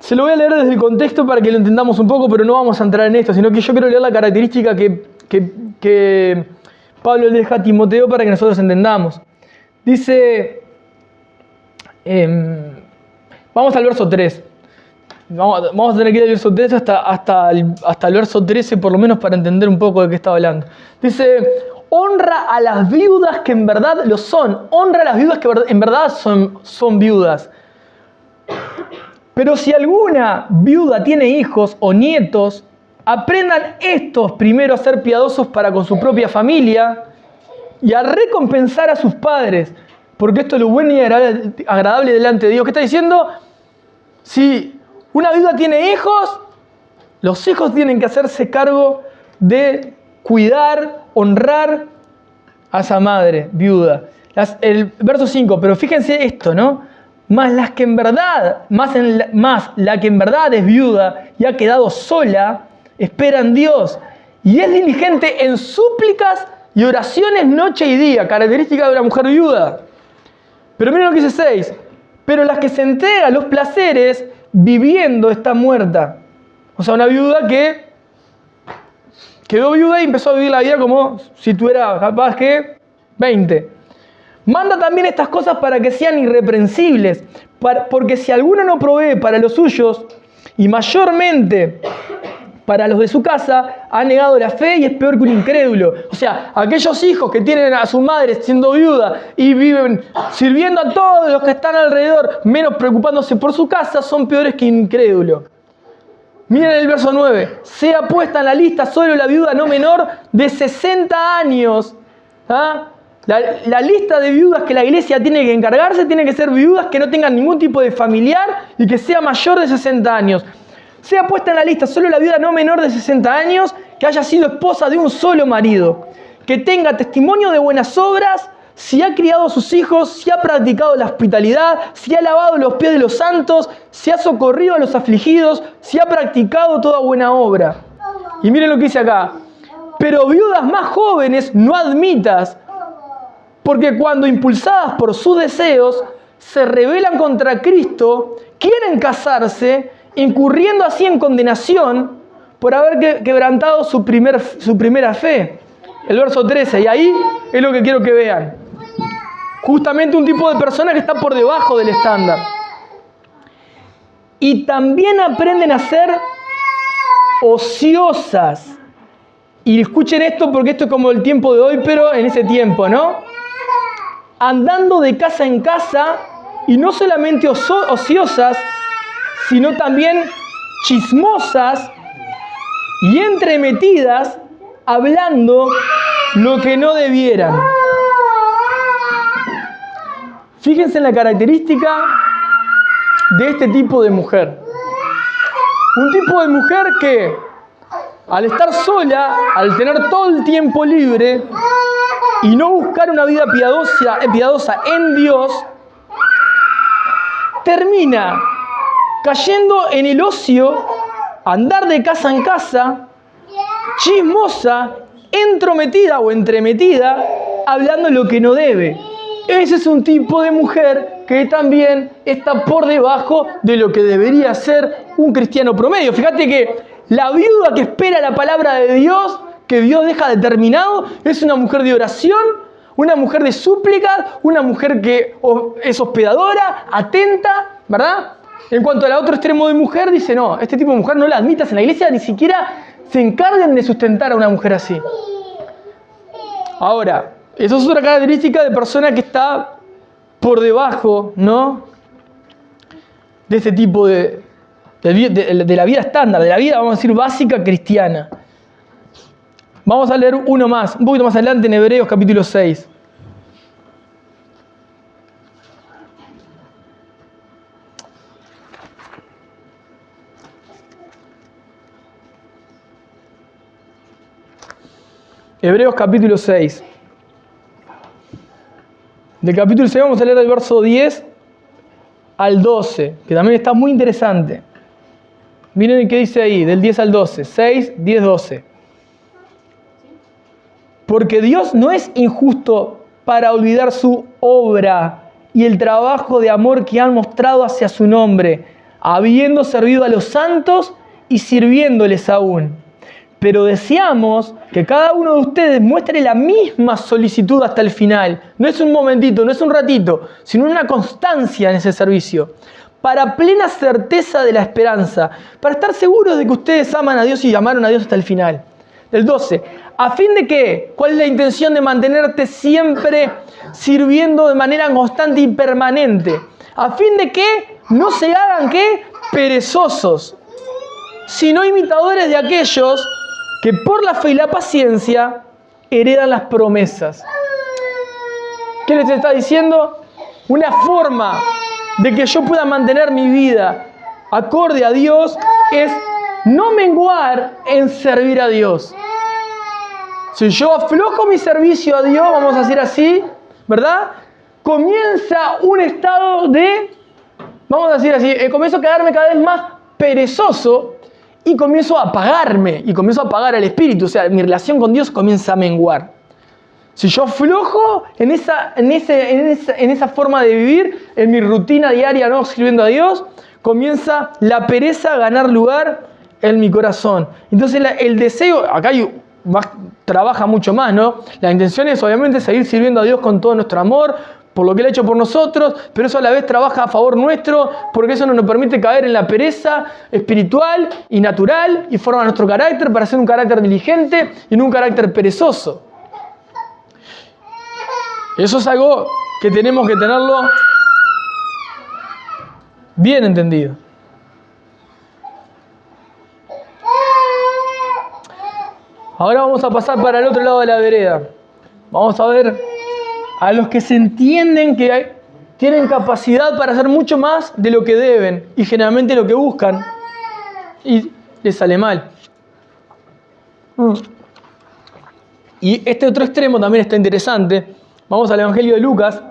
se lo voy a leer desde el contexto para que lo entendamos un poco, pero no vamos a entrar en esto, sino que yo quiero leer la característica que Pablo le deja a Timoteo para que nosotros entendamos. Dice, vamos al verso 3. Vamos a tener que ir al verso 3 hasta el verso 13, por lo menos para entender un poco de qué está hablando. Dice, honra a las viudas que en verdad lo son. Honra a las viudas que en verdad son viudas. Pero si alguna viuda tiene hijos o nietos, aprendan estos primero a ser piadosos para con su propia familia y a recompensar a sus padres, porque esto es lo bueno y agradable delante de Dios. ¿Qué está diciendo? Si una viuda tiene hijos, los hijos tienen que hacerse cargo de cuidar, honrar a esa madre viuda. El verso 5, pero fíjense esto, ¿no? Más la que en verdad es viuda y ha quedado sola, espera en Dios y es diligente en súplicas y oraciones noche y día, característica de una mujer viuda. Pero miren lo que dice 6, pero las que se entrega a los placeres viviendo está muerta. O sea, una viuda que quedó viuda y empezó a vivir la vida como si tuviera capaz que 20. Manda también estas cosas para que sean irreprensibles, porque si alguno no provee para los suyos, y mayormente para los de su casa, ha negado la fe y es peor que un incrédulo. O sea, aquellos hijos que tienen a su madre siendo viuda y viven sirviendo a todos los que están alrededor, menos preocupándose por su casa, son peores que incrédulos. Miren el verso 9. Sea puesta en la lista solo la viuda no menor de 60 años, ¿ah?, La lista de viudas que la iglesia tiene que encargarse tiene que ser viudas que no tengan ningún tipo de familiar y que sea mayor de 60 años. Sea puesta en la lista solo la viuda no menor de 60 años que haya sido esposa de un solo marido, que tenga testimonio de buenas obras, si ha criado a sus hijos, si ha practicado la hospitalidad, si ha lavado los pies de los santos, si ha socorrido a los afligidos, si ha practicado toda buena obra. Y miren lo que dice acá. Pero viudas más jóvenes no admitas, porque cuando impulsadas por sus deseos se rebelan contra Cristo, quieren casarse, incurriendo así en condenación por haber quebrantado su primera fe. El verso 13, y ahí es lo que quiero que vean. Justamente un tipo de persona que está por debajo del estándar. Y también aprenden a ser ociosas. Y escuchen esto porque esto es como el tiempo de hoy, pero en ese tiempo, ¿no? Andando de casa en casa, y no solamente ociosas, sino también chismosas y entremetidas, hablando lo que no debieran. Fíjense en la característica de este tipo de mujer. Un tipo de mujer que, al estar sola, al tener todo el tiempo libre y no buscar una vida piadosa en Dios, termina cayendo en el ocio, andar de casa en casa, chismosa, entrometida o entremetida, hablando lo que no debe. Ese es un tipo de mujer que también está por debajo de lo que debería ser un cristiano promedio. Fíjate que la viuda que espera la palabra de Dios, que Dios deja determinado, es una mujer de oración, una mujer de súplica, una mujer que es hospedadora, atenta, ¿verdad? En cuanto al otro extremo de mujer, dice, no, este tipo de mujer no la admitas en la iglesia, ni siquiera se encarguen de sustentar a una mujer así. Ahora, eso es otra característica de persona que está por debajo, ¿no?, de este tipo de la vida estándar, de la vida, vamos a decir, básica cristiana. Vamos a leer uno más, un poquito más adelante en Hebreos capítulo 6. Hebreos capítulo 6. Del capítulo 6 vamos a leer del verso 10 al 12, que también está muy interesante. Miren qué dice ahí, del 10 al 12. 6, 10, 12. Porque Dios no es injusto para olvidar su obra y el trabajo de amor que han mostrado hacia su nombre, habiendo servido a los santos y sirviéndoles aún. Pero deseamos que cada uno de ustedes muestre la misma solicitud hasta el final. No es un momentito, no es un ratito, sino una constancia en ese servicio. Para plena certeza de la esperanza. Para estar seguros de que ustedes aman a Dios y amaron a Dios hasta el final. Del 12. ¿A fin de qué? ¿Cuál es la intención de mantenerte siempre sirviendo de manera constante y permanente? ¿A fin de qué? No se hagan, ¿qué? Perezosos, sino imitadores de aquellos que por la fe y la paciencia heredan las promesas. ¿Qué les está diciendo? Una forma de que yo pueda mantener mi vida acorde a Dios es no menguar en servir a Dios. Si yo aflojo mi servicio a Dios, vamos a decir así, ¿verdad? Comienza un estado de, vamos a decir así, comienzo a quedarme cada vez más perezoso y comienzo a apagarme, y comienzo a apagar el espíritu, o sea, mi relación con Dios comienza a menguar. Si yo aflojo en esa forma de vivir, en mi rutina diaria no sirviendo a Dios, comienza la pereza a ganar lugar en mi corazón. Entonces el deseo, acá trabaja mucho más, ¿no? La intención es obviamente seguir sirviendo a Dios con todo nuestro amor, por lo que Él ha hecho por nosotros, pero eso a la vez trabaja a favor nuestro, porque eso no nos permite caer en la pereza espiritual y natural, y forma nuestro carácter para ser un carácter diligente y no un carácter perezoso. Eso es algo que tenemos que tenerlo bien entendido. Ahora vamos a pasar para el otro lado de la vereda. Vamos a ver a los que se entienden que tienen capacidad para hacer mucho más de lo que deben y generalmente lo que buscan y les sale mal. Y este otro extremo también está interesante. Vamos al Evangelio de Lucas.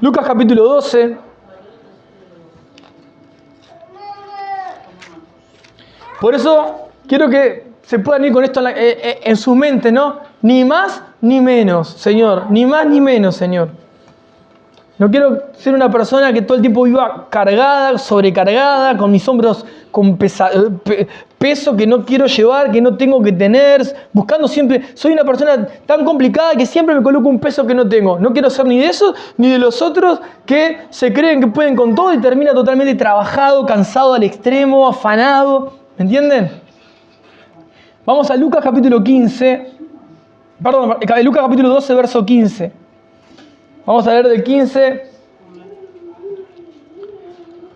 Lucas capítulo 12. Por eso quiero que se puedan ir con esto en su mente, ¿no? Ni más ni menos, Señor. Ni más ni menos, Señor. No quiero ser una persona que todo el tiempo viva cargada, sobrecargada, con mis hombros con peso que no quiero llevar, que no tengo que tener, buscando siempre. Soy una persona tan complicada que siempre me coloco un peso que no tengo. No quiero ser ni de esos ni de los otros que se creen que pueden con todo y termina totalmente trabajado, cansado al extremo, afanado. ¿Me entienden? Vamos a Lucas capítulo 15. Perdón, Lucas capítulo 12, verso 15. Vamos a leer del 15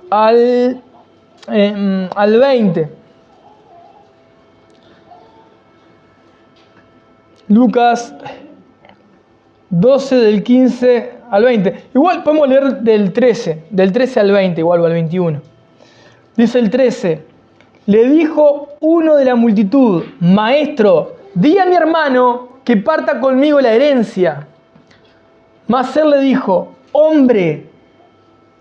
al 20. Lucas 12 del 15 al 20. Igual podemos leer del 13 al 20, igual o al 21. Dice el 13. Le dijo uno de la multitud: Maestro, di a mi hermano que parta conmigo la herencia. Mas él le dijo: Hombre,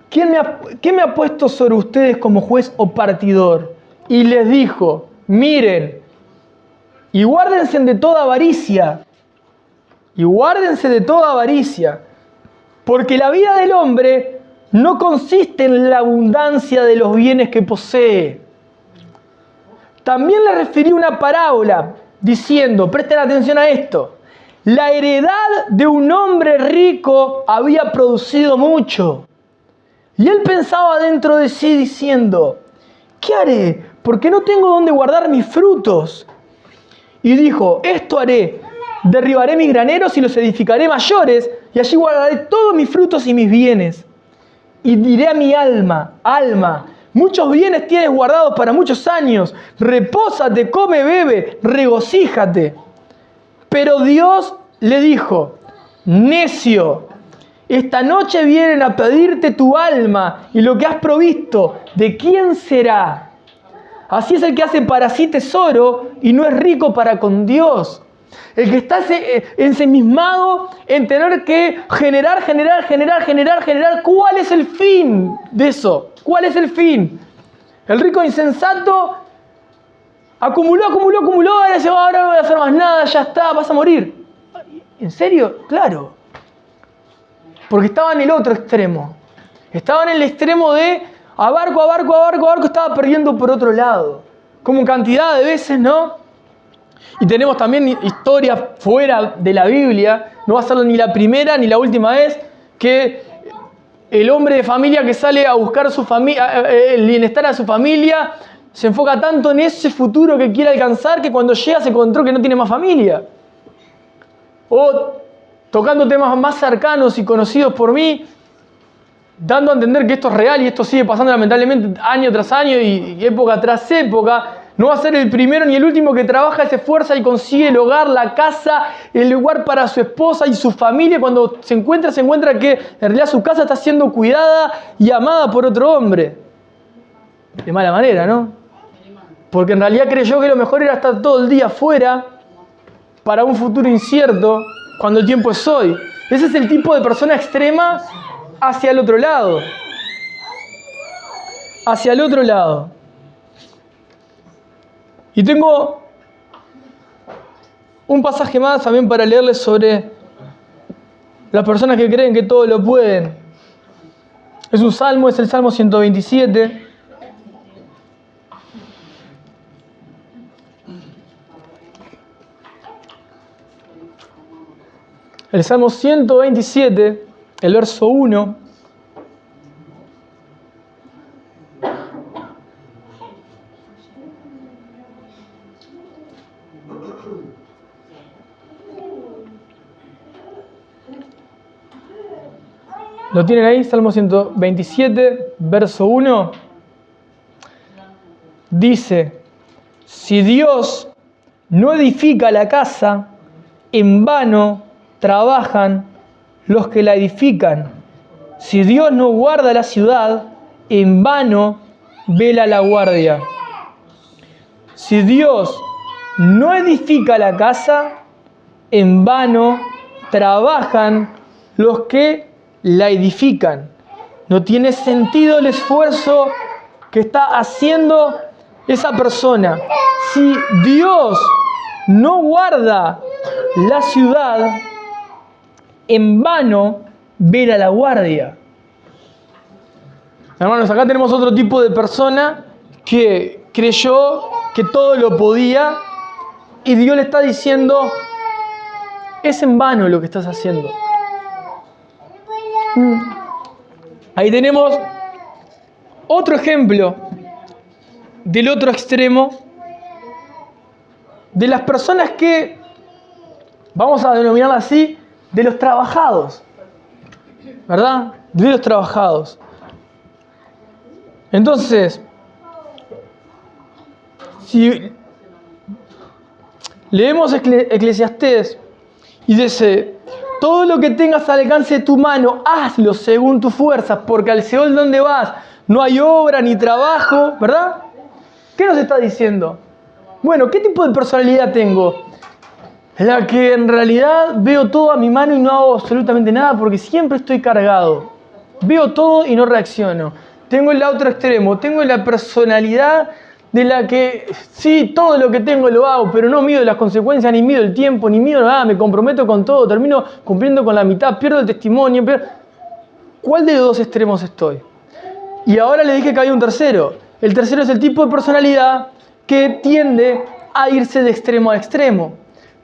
¿quién me ha puesto sobre ustedes como juez o partidor? Y les dijo: Miren, y guárdense de toda avaricia, porque la vida del hombre no consiste en la abundancia de los bienes que posee. También le refirió una parábola, diciendo, presten atención a esto: la heredad de un hombre rico había producido mucho. Y él pensaba dentro de sí diciendo: ¿qué haré? Porque no tengo dónde guardar mis frutos. Y dijo: esto haré, derribaré mis graneros y los edificaré mayores, y allí guardaré todos mis frutos y mis bienes. Y diré a mi alma: alma, muchos bienes tienes guardados para muchos años, repósate, come, bebe, regocíjate. Pero Dios le dijo: necio, esta noche vienen a pedirte tu alma, y lo que has provisto, ¿de quién será? Así es el que hace para sí tesoro y no es rico para con Dios. El que está ensimismado en tener que generar. ¿Cuál es el fin de eso? ¿Cuál es el fin? El rico insensato acumuló, y dice: ahora no voy a hacer más nada, ya está, vas a morir. ¿En serio? Claro. Porque estaba en el otro extremo. Estaba en el extremo de abarco, estaba perdiendo por otro lado. Como cantidad de veces, ¿no? Y tenemos también historias fuera de la Biblia, no va a ser ni la primera ni la última vez, que el hombre de familia que sale a buscar el bienestar a su familia, se enfoca tanto en ese futuro que quiere alcanzar que cuando llega se encontró que no tiene más familia. O tocando temas más cercanos y conocidos por mí, dando a entender que esto es real y esto sigue pasando lamentablemente año tras año y época tras época. No va a ser el primero ni el último que trabaja, se esfuerza y consigue el hogar, la casa, el lugar para su esposa y su familia. Cuando se encuentra que en realidad su casa está siendo cuidada y amada por otro hombre. De mala manera, ¿no? Porque en realidad creyó que lo mejor era estar todo el día afuera para un futuro incierto cuando el tiempo es hoy. Ese es el tipo de persona extrema hacia el otro lado. Hacia el otro lado. Y tengo un pasaje más también para leerles sobre las personas que creen que todo lo pueden. Es un salmo, es el Salmo 127. El Salmo 127, el verso 1. ¿Lo tienen ahí? Salmo 127, verso 1. dice, si Dios no edifica la casa, en vano trabajan los que la edifican. Si Dios no guarda la ciudad, en vano vela la guardia. Si Dios no edifica la casa, en vano trabajan los que la edifican. No tiene sentido el esfuerzo que está haciendo esa persona. Si Dios no guarda la ciudad, en vano vela la guardia. Hermanos, acá tenemos otro tipo de persona que creyó que todo lo podía y Dios le está diciendo, es en vano lo que estás haciendo. Ahí tenemos otro ejemplo del otro extremo, de las personas que, vamos a denominarla así, de los trabajados, ¿verdad? De los trabajados. Entonces, si leemos Eclesiastés y dice, todo lo que tengas al alcance de tu mano, hazlo según tus fuerzas, porque al Seol donde vas no hay obra ni trabajo, ¿verdad? ¿Qué nos está diciendo? Bueno, ¿qué tipo de personalidad tengo? La que en realidad veo todo a mi mano y no hago absolutamente nada porque siempre estoy cargado. Veo todo y no reacciono. Tengo el otro extremo, tengo la personalidad de la que sí, todo lo que tengo lo hago, pero no mido las consecuencias, ni mido el tiempo, ni mido nada, me comprometo con todo, termino cumpliendo con la mitad, pierdo el testimonio. ¿Cuál de los dos extremos estoy? Y ahora le dije que hay un tercero. El tercero es el tipo de personalidad que tiende a irse de extremo a extremo.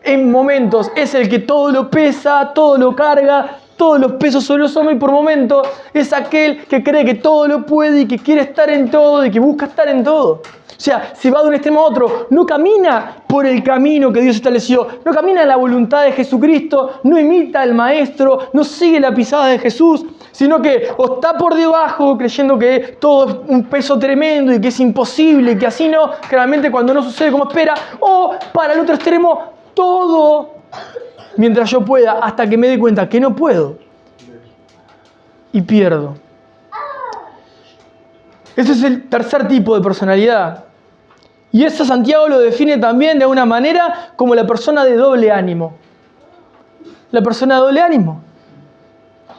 En momentos es el que todo lo pesa, todo lo carga, todos los pesos sobre los hombros, y por momentos es aquel que cree que todo lo puede y que quiere estar en todo y que busca estar en todo. O sea, si va de un extremo a otro, no camina por el camino que Dios estableció, no camina en la voluntad de Jesucristo, no imita al Maestro, no sigue la pisada de Jesús, sino que o está por debajo creyendo que todo es un peso tremendo y que es imposible, que así no, claramente cuando no sucede como espera, o para el otro extremo, todo mientras yo pueda, hasta que me dé cuenta que no puedo y pierdo. Ese es el tercer tipo de personalidad. Y eso Santiago lo define también de alguna manera como la persona de doble ánimo. La persona de doble ánimo.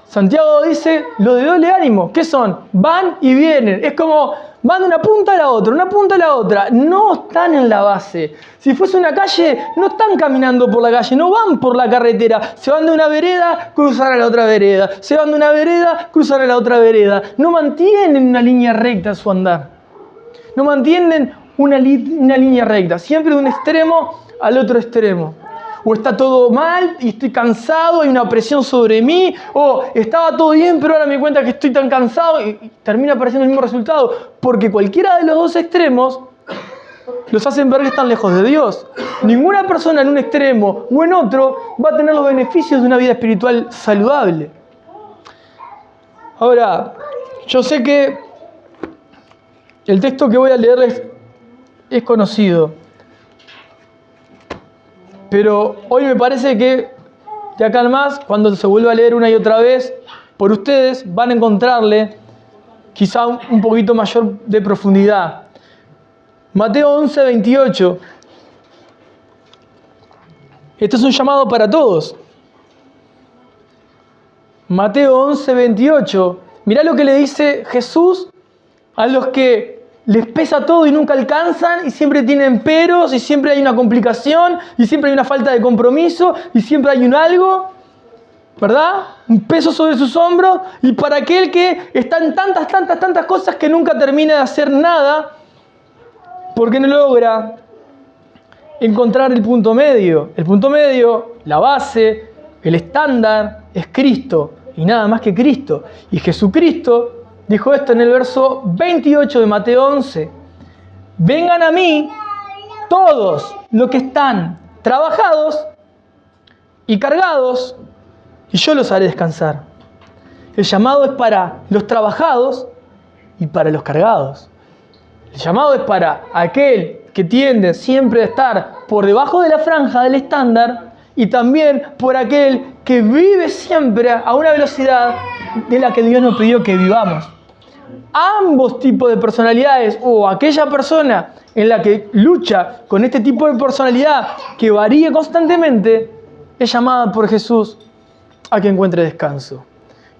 Santiago dice, lo de doble ánimo, ¿qué son? Van y vienen. Es como, van de una punta a la otra, una punta a la otra. No están en la base. Si fuese una calle, no están caminando por la calle, no van por la carretera. Se van de una vereda, cruzan a la otra vereda. Se van de una vereda, cruzan a la otra vereda. No mantienen una línea recta su andar. No mantienen una línea recta. Siempre de un extremo al otro extremo. O está todo mal y estoy cansado, hay una presión sobre mí. O estaba todo bien, pero ahora me doy cuenta que estoy tan cansado y termina apareciendo el mismo resultado. Porque cualquiera de los dos extremos los hacen ver que están lejos de Dios. Ninguna persona en un extremo o en otro va a tener los beneficios de una vida espiritual saludable. Ahora, yo sé que el texto que voy a leerles es conocido. Pero hoy me parece que de acá en más, cuando se vuelva a leer una y otra vez por ustedes, van a encontrarle quizá un poquito mayor de profundidad. Mateo 11, 28. Este es un llamado para todos. Mateo 11, 28. Mirá lo que le dice Jesús a los que les pesa todo y nunca alcanzan, y siempre tienen peros, y siempre hay una complicación, y siempre hay una falta de compromiso, y siempre hay un algo, ¿verdad? Un peso sobre sus hombros, y para aquel que está en tantas cosas que nunca termina de hacer nada, porque no logra encontrar el punto medio. El punto medio, la base, el estándar, es Cristo, y nada más que Cristo. Y Jesucristo dijo esto en el verso 28 de Mateo 11. Vengan a mí todos los que están trabajados y cargados, y yo los haré descansar. El llamado es para los trabajados y para los cargados. El llamado es para aquel que tiende siempre a estar por debajo de la franja del estándar y también por aquel que vive siempre a una velocidad de la que Dios nos pidió que vivamos. Ambos tipos de personalidades, o aquella persona en la que lucha con este tipo de personalidad que varía constantemente, es llamada por Jesús a que encuentre descanso.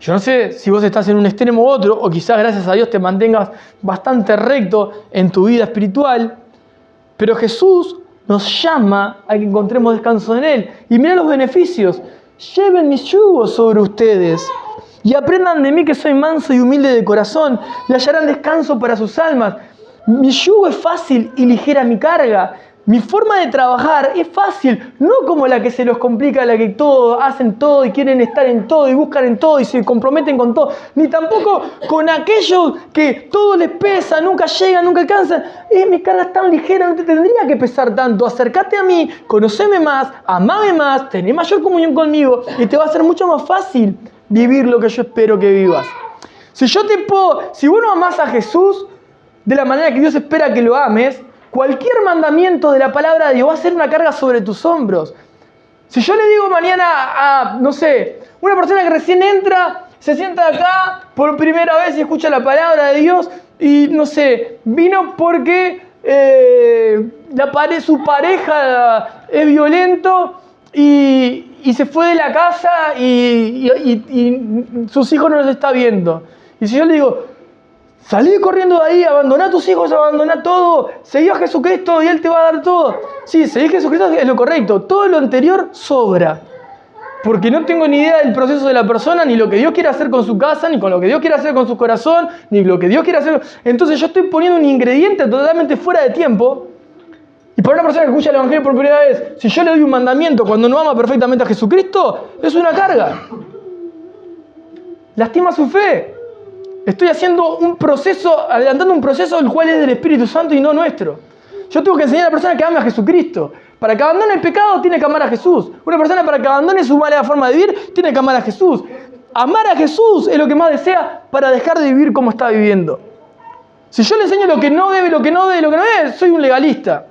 Yo no sé si vos estás en un extremo u otro, o quizás gracias a Dios te mantengas bastante recto en tu vida espiritual, pero Jesús nos llama a que encontremos descanso en Él. Y mirá los beneficios. Lleven mis yugos sobre ustedes y aprendan de mí que soy manso y humilde de corazón y hallarán descanso para sus almas. Mi yugo es fácil y ligera mi carga. Mi forma de trabajar es fácil, no como la que se los complica, la que todos hacen todo y quieren estar en todo y buscan en todo y se comprometen con todo, ni tampoco con aquellos que todo les pesa, nunca llegan, nunca alcanzan. Mi carga es tan ligera, no te tendría que pesar tanto. Acércate a mí, conoceme más, amame más, tené mayor comunión conmigo y te va a ser mucho más fácil vivir lo que yo espero que vivas. Si vos no amás a Jesús de la manera que Dios espera que lo ames, cualquier mandamiento de la palabra de Dios va a ser una carga sobre tus hombros. Si yo le digo mañana a, no sé, una persona que recién entra, se sienta acá por primera vez y escucha la palabra de Dios y, no sé, vino porque su pareja es violento y se fue de la casa y sus hijos no los está viendo. Y si yo le digo, salí corriendo de ahí, abandoná a tus hijos, abandoná todo, seguí a Jesucristo y Él te va a dar todo. Sí, seguí a Jesucristo es lo correcto, todo lo anterior sobra. Porque no tengo ni idea del proceso de la persona, ni lo que Dios quiere hacer con su casa, ni con lo que Dios quiere hacer con su corazón, ni lo que Dios quiere hacer. Entonces yo estoy poniendo un ingrediente totalmente fuera de tiempo. Y para una persona que escucha el Evangelio por primera vez, si yo le doy un mandamiento cuando no ama perfectamente a Jesucristo, es una carga. Lastima su fe. Estoy haciendo un proceso, adelantando un proceso el cual es del Espíritu Santo y no nuestro. Yo tengo que enseñar a la persona que ame a Jesucristo. Para que abandone el pecado tiene que amar a Jesús. Una persona para que abandone su mala forma de vivir tiene que amar a Jesús. Amar a Jesús es lo que más desea para dejar de vivir como está viviendo. Si yo le enseño lo que no debe, lo que no debe, soy un legalista,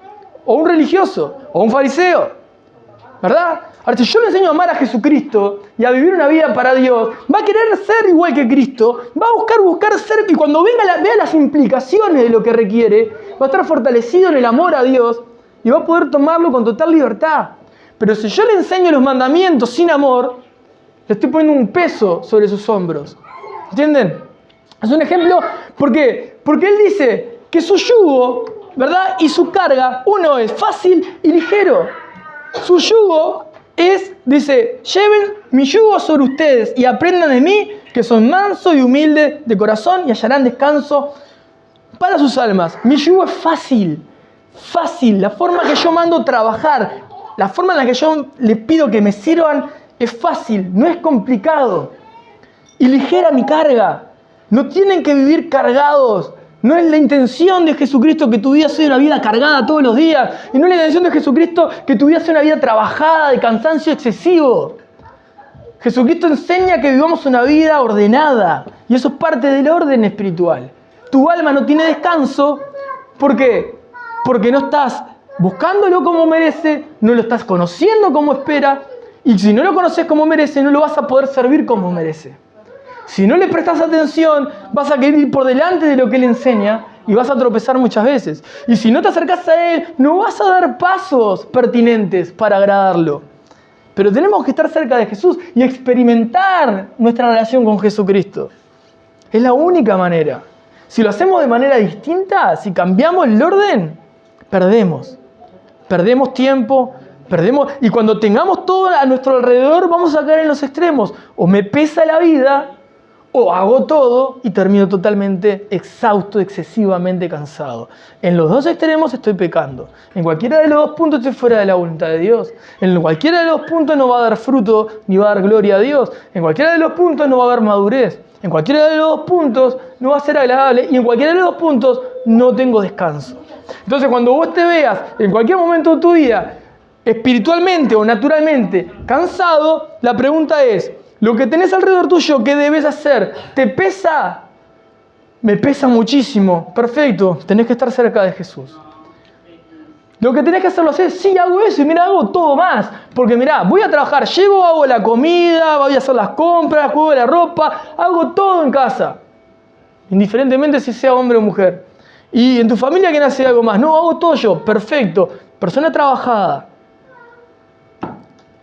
o un religioso, o un fariseo. ¿Verdad? Ahora, si yo le enseño a amar a Jesucristo y a vivir una vida para Dios, va a querer ser igual que Cristo, va a buscar ser, y cuando vea las implicaciones de lo que requiere, va a estar fortalecido en el amor a Dios y va a poder tomarlo con total libertad. Pero si yo le enseño los mandamientos sin amor, le estoy poniendo un peso sobre sus hombros. ¿Entienden? Es un ejemplo, ¿por qué? Porque Él dice que su yugo, ¿verdad? Y su carga, uno es fácil y ligero. Su yugo dice, lleven mi yugo sobre ustedes y aprendan de mí, que soy manso y humilde de corazón y hallarán descanso para sus almas. Mi yugo es fácil, la forma que yo mando trabajar, la forma en la que yo les pido que me sirvan es fácil, no es complicado. Y ligera mi carga, no tienen que vivir cargados. No es la intención de Jesucristo que tu vida sea una vida cargada todos los días. Y no es la intención de Jesucristo que tu vida sea una vida trabajada, de cansancio excesivo. Jesucristo enseña que vivamos una vida ordenada. Y eso es parte del orden espiritual. Tu alma no tiene descanso. ¿Por qué? Porque no estás buscándolo como merece, no lo estás conociendo como espera. Y si no lo conoces como merece, no lo vas a poder servir como merece. Si no le prestas atención, vas a querer ir por delante de lo que Él enseña y vas a tropezar muchas veces. Y si no te acercas a Él, no vas a dar pasos pertinentes para agradarlo. Pero tenemos que estar cerca de Jesús y experimentar nuestra relación con Jesucristo. Es la única manera. Si lo hacemos de manera distinta, si cambiamos el orden, perdemos. Perdemos tiempo, y cuando tengamos todo a nuestro alrededor, vamos a caer en los extremos. O me pesa la vida, o hago todo y termino totalmente exhausto, excesivamente cansado. En los dos extremos estoy pecando. En cualquiera de los dos puntos estoy fuera de la voluntad de Dios. En cualquiera de los puntos no va a dar fruto ni va a dar gloria a Dios. En cualquiera de los puntos no va a haber madurez. En cualquiera de los dos puntos no va a ser agradable. Y en cualquiera de los dos puntos no tengo descanso. Entonces, cuando vos te veas en cualquier momento de tu vida espiritualmente o naturalmente cansado, la pregunta es: ¿lo que tenés alrededor tuyo, qué debes hacer, te pesa me pesa muchísimo. Perfecto, tenés que estar cerca de Jesús. Lo que tenés que hacerlo es, sí, hago eso y mira, hago todo más. Porque mira, voy a trabajar, llego, hago la comida, voy a hacer las compras, juego la ropa, hago todo en casa. Indiferentemente si sea hombre o mujer. Y en tu familia, ¿quién hace algo más? No, hago todo yo. Perfecto. Persona trabajada.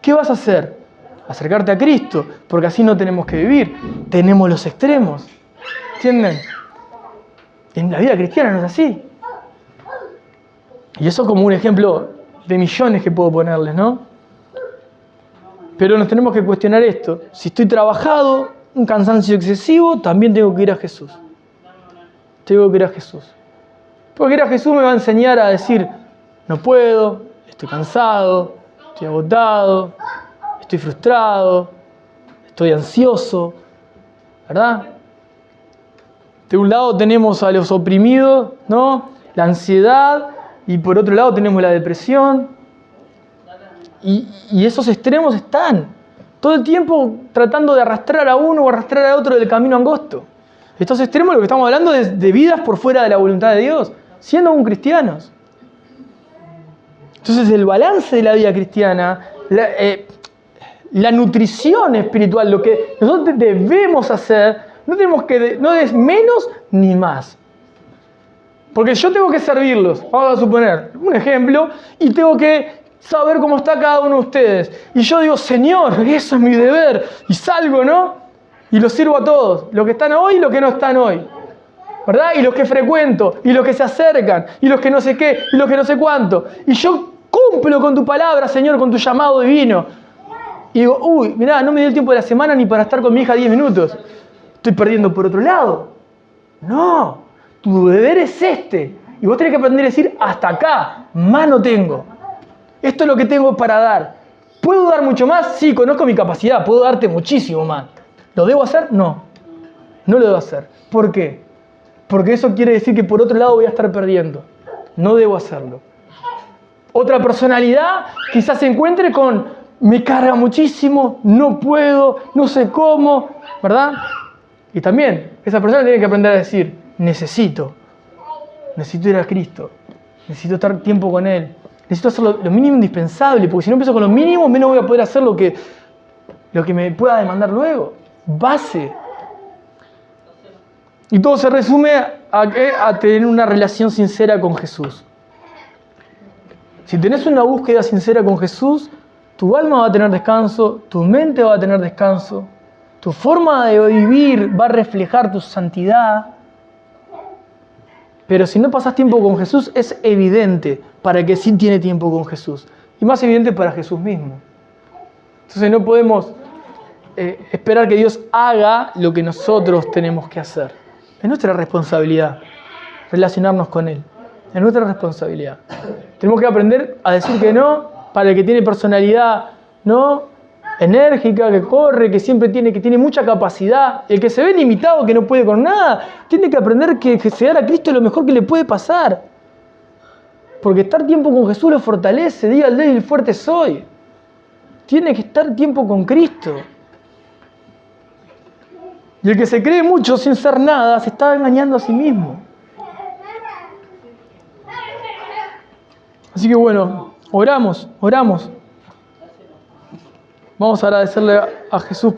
¿Qué vas a hacer? Acercarte a Cristo, porque así no tenemos que vivir. Tenemos los extremos. ¿Entienden? En la vida cristiana no es así. Y eso como un ejemplo de millones que puedo ponerles, ¿no? Pero nos tenemos que cuestionar esto. Si estoy trabajado, un cansancio excesivo, también tengo que ir a Jesús. Tengo que ir a Jesús. Porque ir a Jesús me va a enseñar a decir, no puedo, estoy cansado, estoy agotado, estoy frustrado, estoy ansioso, ¿verdad? De un lado tenemos a los oprimidos, ¿no? La ansiedad, y por otro lado tenemos la depresión. Y esos extremos están todo el tiempo tratando de arrastrar a uno o arrastrar a otro del camino angosto. Estos extremos, lo que estamos hablando es de vidas por fuera de la voluntad de Dios, siendo aún cristianos. Entonces el balance de la vida cristiana, la nutrición espiritual, lo que nosotros debemos hacer, no es menos ni más. Porque yo tengo que servirlos, vamos a suponer un ejemplo, y tengo que saber cómo está cada uno de ustedes. Y yo digo, Señor, eso es mi deber. Y salgo, ¿no? Y los sirvo a todos, los que están hoy y los que no están hoy. ¿Verdad? Y los que frecuento, y los que se acercan, y los que no sé qué, y los que no sé cuánto. Y yo cumplo con tu palabra, Señor, con tu llamado divino. Y digo, uy, mirá, no me dio el tiempo de la semana ni para estar con mi hija 10 minutos. Estoy perdiendo por otro lado. No, tu deber es este. Y vos tenés que aprender a decir, hasta acá, más no tengo. Esto es lo que tengo para dar. ¿Puedo dar mucho más? Sí, conozco mi capacidad, puedo darte muchísimo más. ¿Lo debo hacer? No, no lo debo hacer. ¿Por qué? Porque eso quiere decir que por otro lado voy a estar perdiendo. No debo hacerlo. Otra personalidad quizás se encuentre con, me carga muchísimo, no puedo, no sé cómo, ¿verdad? Y también esa persona tiene que aprender a decir, necesito ir a Cristo, necesito estar tiempo con Él, necesito hacer lo mínimo indispensable, porque si no empiezo con lo mínimo, menos voy a poder hacer lo que me pueda demandar luego. Base. Y todo se resume a tener una relación sincera con Jesús. Si tenés una búsqueda sincera con Jesús, tu alma va a tener descanso, tu mente va a tener descanso, tu forma de vivir va a reflejar tu santidad. Pero si no pasas tiempo con Jesús, es evidente para que sí tiene tiempo con Jesús. Y más evidente para Jesús mismo. Entonces no podemos esperar que Dios haga lo que nosotros tenemos que hacer. Es nuestra responsabilidad relacionarnos con Él. Es nuestra responsabilidad. Tenemos que aprender a decir que no para el que tiene personalidad, ¿no?, enérgica, que corre, que siempre tiene mucha capacidad. El que se ve limitado, que no puede con nada, tiene que aprender que llegar a Cristo es lo mejor que le puede pasar. Porque estar tiempo con Jesús lo fortalece. Diga al débil, fuerte soy. Tiene que estar tiempo con Cristo. Y el que se cree mucho sin ser nada, se está engañando a sí mismo. Así que bueno, oramos. Vamos a agradecerle a Jesús por